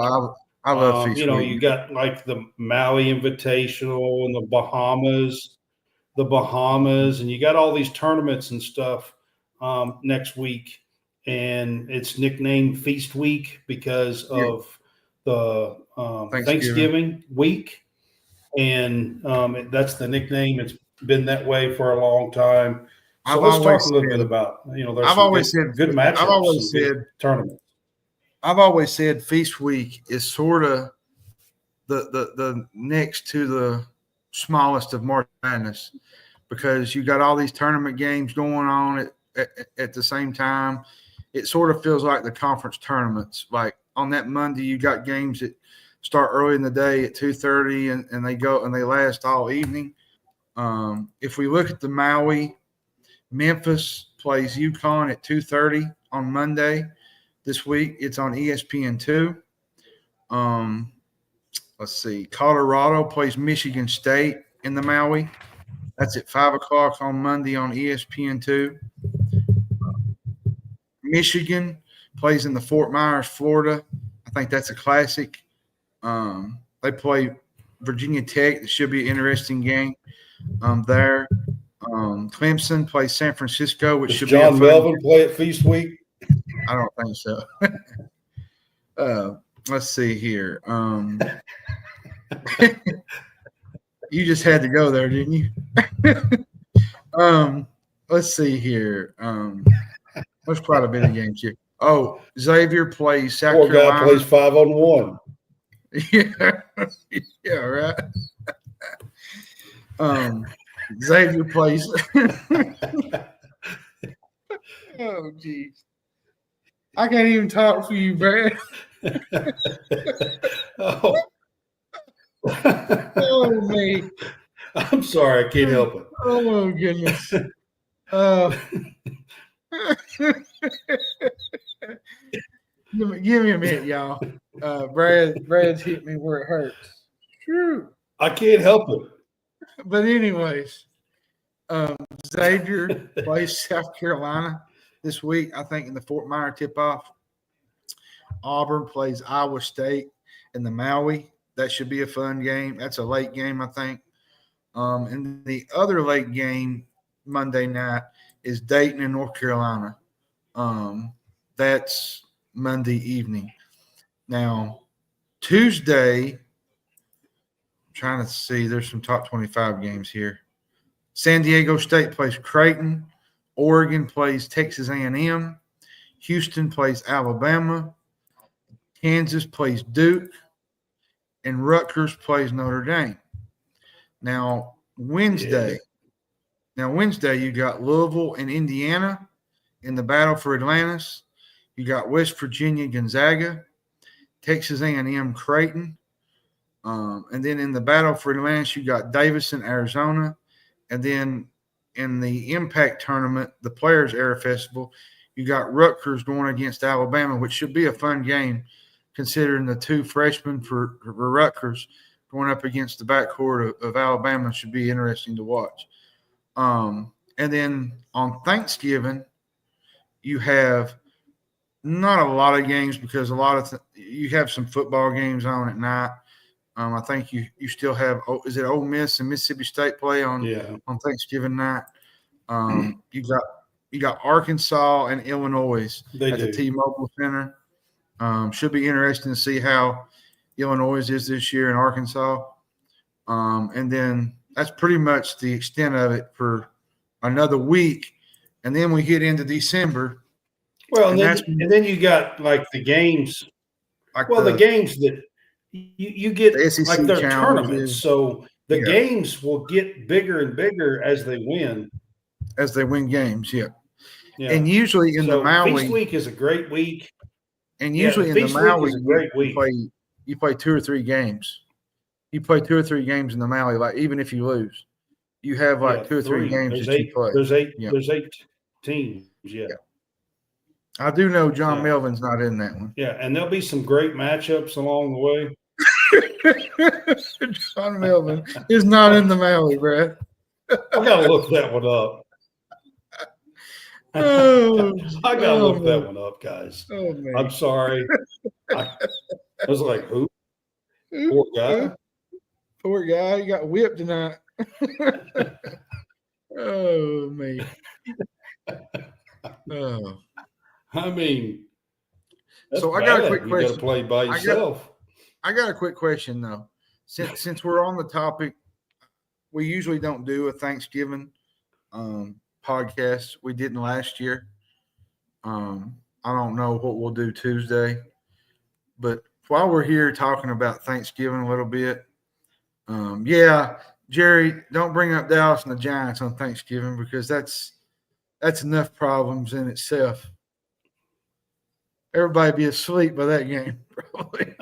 I love Feast Week. You got like the Maui Invitational and the Bahamas, and you got all these tournaments and stuff next week. And it's nicknamed Feast Week because of the Thanksgiving week. And that's the nickname. It's been that way for a long time. So let's talk a little bit about, there's good matchups. I've always said tournaments. I've always said Feast Week is sort of the next to the smallest of March Madness because you got all these tournament games going on at the same time. It sort of feels like the conference tournaments. Like on that Monday, you got games that start early in the day at 2:30 and they go and they last all evening. If we look at the Maui, Memphis plays UConn at 2:30 on Monday this week. It's on ESPN2. Let's see. Colorado plays Michigan State in the Maui. That's at 5 o'clock on Monday on ESPN2. Michigan plays in the Fort Myers, Florida. I think that's a classic. They play Virginia Tech. It should be an interesting game there. Clemson plays San Francisco, which Does should be a John fun. Melvin play at Feast Week? I don't think so. Let's see here. You just had to go there, didn't you? Let's see here. There's quite a bit of games here. Oh, Xavier plays South Poor Carolina. guy plays 5-on-1. Yeah, yeah, right. Xavier plays. Oh, geez. I can't even talk for you, Brad. Oh. Oh, me. I'm sorry, I can't help it. Oh, goodness. Give me a minute, y'all. Brad's hit me where it hurts. True. I can't help it. But anyways, Xavier plays South Carolina this week, I think, in the Fort Myer tip-off. Auburn plays Iowa State in the Maui. That should be a fun game. That's a late game, I think. And the other late game Monday night is Dayton and North Carolina. That's Monday evening. Now, Tuesday, I'm trying to see, there's some top 25 games here. San Diego State plays Creighton. Oregon plays Texas A&M. Houston plays Alabama. Kansas plays Duke. And Rutgers plays Notre Dame. Now, Wednesday, you got Louisville and Indiana in the battle for Atlantis. You got West Virginia, Gonzaga, Texas A&M, Creighton. And then in the battle for Atlantis, you got Davidson, Arizona. And then in the Impact Tournament, the Players Era Festival, you got Rutgers going against Alabama, which should be a fun game considering the two freshmen for Rutgers going up against the backcourt of Alabama should be interesting to watch. And then on Thanksgiving, you have not a lot of games because you have some football games on at night. I think you still have is it Ole Miss and Mississippi State play on Thanksgiving night. You got Arkansas and Illinois at the T-Mobile Center. Should be interesting to see how Illinois is this year in Arkansas. And then that's pretty much the extent of it for another week. And then we get into December. Well, and then you got like the games. Like the games that you get the like their challenges. tournaments. So the games will get bigger and bigger as they win. As they win games, yeah. And usually in the Maui. Feast Week is a great week. And usually in the Maui, is a great week. You play 2 or 3 games. You play 2 or 3 games in the Maui, like even if you lose. You have 2 or 3 games that you play. There's 8 teams, yeah. I do know John Melvin's not in that one. Yeah, and there'll be some great matchups along the way. John Melvin is not in the Maui, Brad. I got to look that one up. I got to look that one up, guys. Oh, man. I'm sorry. I was like, who? Poor guy. Poor guy. He got whipped tonight. Oh, man. Oh. I mean, so I got a quick question. You got to play by yourself. I got a quick question, though. Since we're on the topic, we usually don't do a Thanksgiving podcast. We didn't last year. I don't know what we'll do Tuesday. But while we're here talking about Thanksgiving a little bit, Jerry, don't bring up Dallas and the Giants on Thanksgiving because that's enough problems in itself. Everybody be asleep by that game, probably.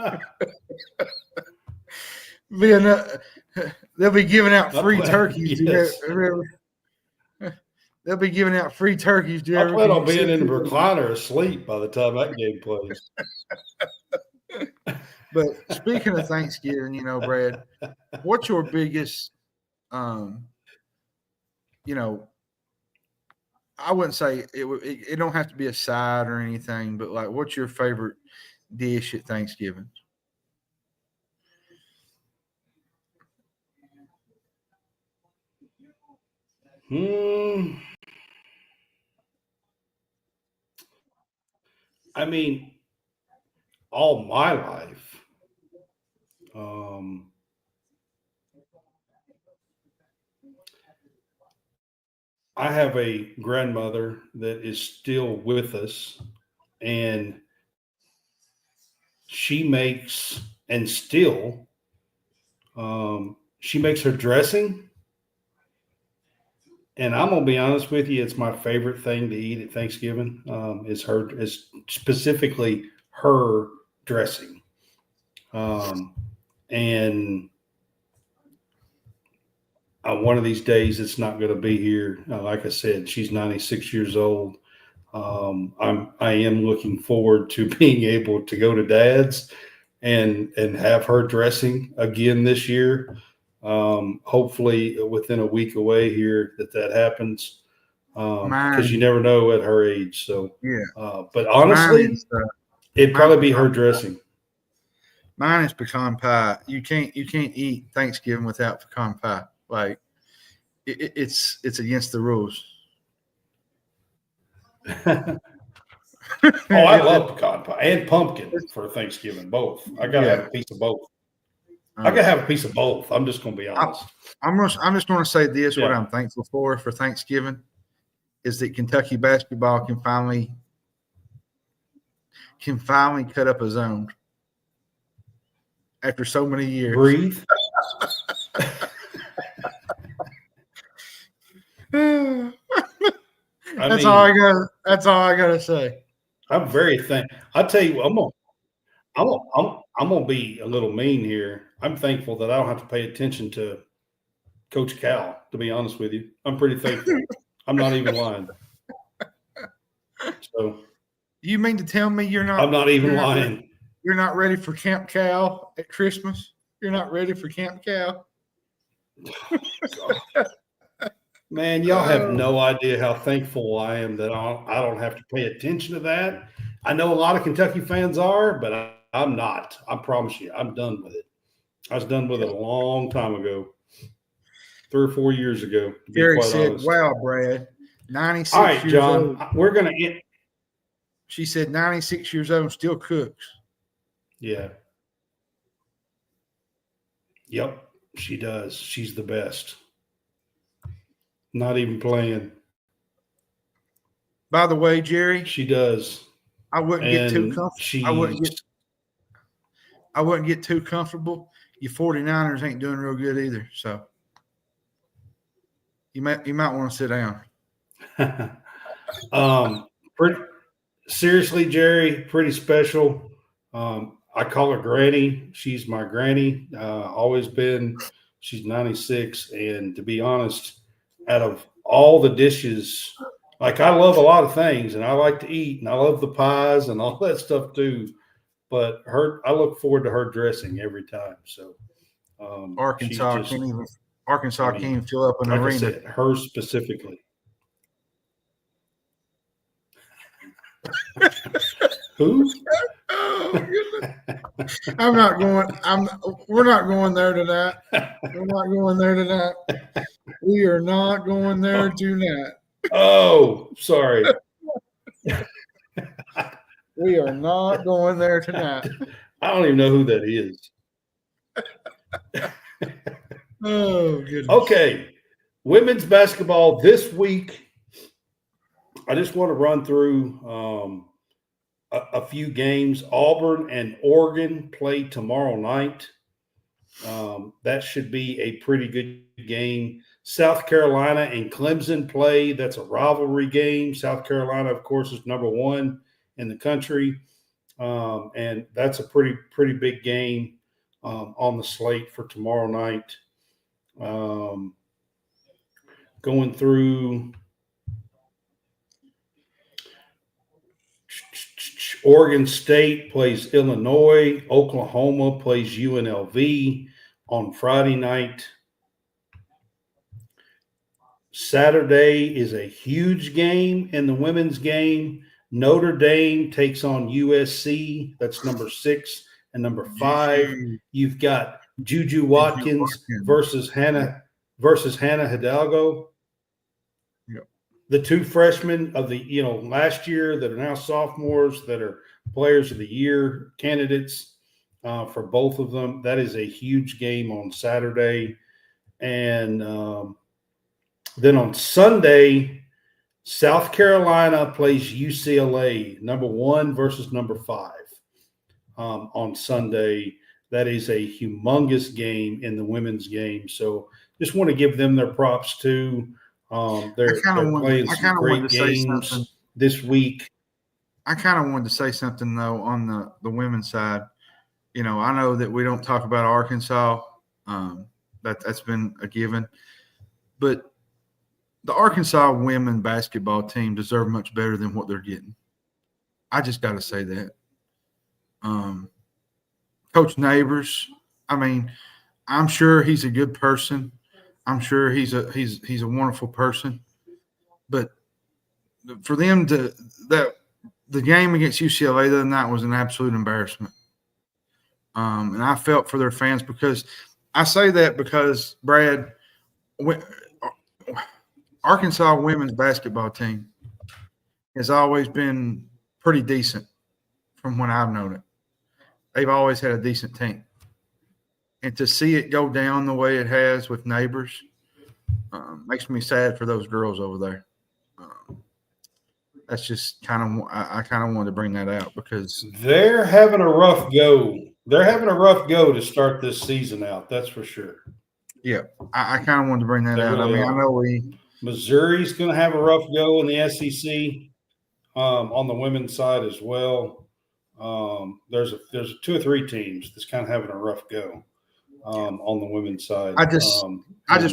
They'll be giving out free turkeys. Yes. They'll be giving out free turkeys. I plan on being in the recliner asleep by the time that game plays. But speaking of Thanksgiving, Brad, what's your biggest, I wouldn't say it don't have to be a side or anything, but like, what's your favorite dish at Thanksgiving? I mean, all my life, I have a grandmother that is still with us, and she makes and still she makes her dressing. And I'm gonna be honest with you, it's my favorite thing to eat at Thanksgiving. Is specifically her dressing, and one of these days it's not going to be here. Like I said, she's 96 years old. I am looking forward to being able to go to Dad's and have her dressing again this year. Hopefully within a week away here that happens. Because you never know at her age. So yeah. But honestly, it'd probably be her dressing. Mine is pecan pie. You can't eat Thanksgiving without pecan pie. Like it's against the rules. Oh, I love pecan pie and pumpkin for Thanksgiving. Both. I gotta have a piece of both. I gotta have a piece of both. I'm just gonna be honest. I'm just gonna say this. Yeah. What I'm thankful for Thanksgiving is that Kentucky basketball can finally cut up a zone after so many years. Breathe. That's all I gotta say. I'm very thankful. I'll tell you, I'm gonna be a little mean here. I'm thankful that I don't have to pay attention to Coach Cal, to be honest with you. I'm pretty thankful. I'm not even lying. So you mean to tell me you're not? I'm not even lying. You're not ready for Camp Cal at Christmas? You're not ready for Camp Cal? Man, y'all have no idea how thankful I am that I don't have to pay attention to that. I know a lot of Kentucky fans are, but I'm not. I promise you, I'm done with it. I was done with it a long time ago, 3 or 4 years ago. Gary said, honest. Wow, Brad, 96 All right, years John, old. We're going to end. She said 96 years old and still cooks. Yeah. Yep, she does. She's the best. Not even playing. By the way, Jerry, she does. I wouldn't get too comfortable. I wouldn't get too comfortable. You 49ers ain't doing real good either, so you might want to sit down. Seriously, Jerry, pretty special. I call her Granny. She's my granny. Always been. She's 96, and to be honest, out of all the dishes, like I love a lot of things, and I like to eat, and I love the pies and all that stuff too. But I look forward to her dressing every time. So Arkansas can't even fill up an arena. I said, her specifically. Who? Oh, I'm not going. We're not going there tonight. We're not going there tonight. We are not going there tonight. Oh, sorry. We are not going there tonight. I don't even know who that is. Oh, goodness. Okay. Women's basketball this week. I just want to run through a few games. Auburn and Oregon play tomorrow night. That should be a pretty good game. South Carolina and Clemson play. That's a rivalry game. South Carolina, of course, is number 1 in the country. And that's a pretty big game on the slate for tomorrow night. Going through Oregon State plays Illinois. Oklahoma plays UNLV on Friday night. Saturday is a huge game in the women's game. Notre Dame takes on USC. That's number 6 and number 5. You've got Juju Watkins versus Hannah Hidalgo. the two freshmen of the last year that are now sophomores that are players of the year candidates for both of them. That is a huge game on Saturday. And then on Sunday, South Carolina plays UCLA, number 1 versus number 5 on Sunday. That is a humongous game in the women's game. So just want to give them their props too. They're playing some great games this week. I kind of wanted to say something, though, on the women's side. I know that we don't talk about Arkansas. That's been a given. But the Arkansas women basketball team deserve much better than what they're getting. I just got to say that. Coach Neighbors, I mean, I'm sure he's a good person. I'm sure he's a wonderful person. But for them the game against UCLA the other night was an absolute embarrassment. And I felt for their fans because I say that because, Brad, Arkansas women's basketball team has always been pretty decent from when I've known it. They've always had a decent team. And to see it go down the way it has with Neighbors makes me sad for those girls over there. That's just I kind of wanted to bring that out because they're having a rough go. They're having a rough go to start this season out. That's for sure. Yeah, I kind of wanted to bring that out. Really I know Missouri's going to have a rough go in the SEC on the women's side as well. There's 2 or 3 teams that's kind of having a rough go on the women's side. I just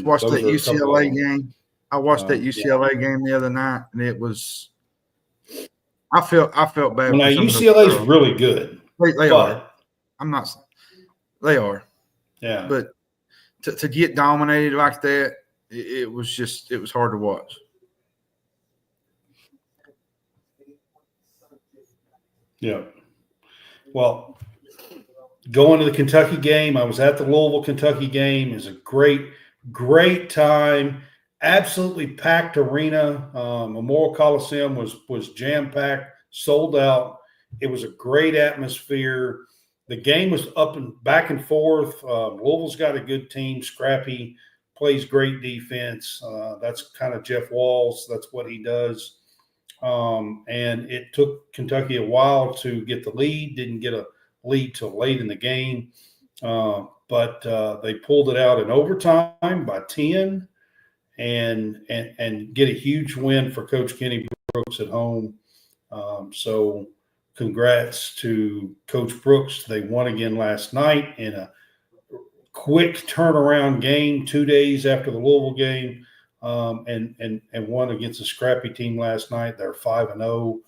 watched that UCLA game. I watched that UCLA game the other night, and it was. I felt bad. Now UCLA is really good. They are. I'm not. They are. Yeah. But to get dominated like that, it was hard to watch. Yeah. Well, going to the Kentucky game, I was at the Louisville, Kentucky game. It was a great time. Absolutely packed arena. Memorial Coliseum was jam-packed, sold out. It was a great atmosphere. The game was up and back and forth. Louisville's got a good team, scrappy, plays great defense. That's kind of Jeff Walls. That's what he does. And it took Kentucky a while to get the lead. Didn't get a lead till late in the game. But they pulled it out in overtime by 10 and get a huge win for Coach Kenny Brooks at home. So congrats to Coach Brooks. They won again last night in a quick turnaround game 2 days after the Louisville game, and won against a scrappy team last night. They're 5-0.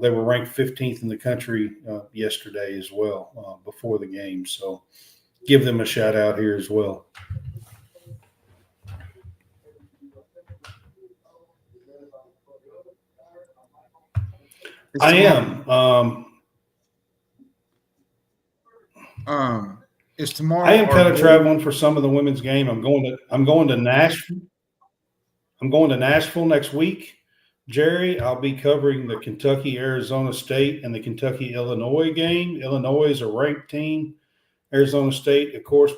They were ranked 15th in the country yesterday as well before the game. So give them a shout out here as well. I am. It's tomorrow. I am kind of traveling for some of the women's game. I'm going to Nashville. I'm going to Nashville next week. Jerry, I'll be covering the Kentucky-Arizona State and the Kentucky-Illinois game. Illinois is a ranked team. Arizona State, of course,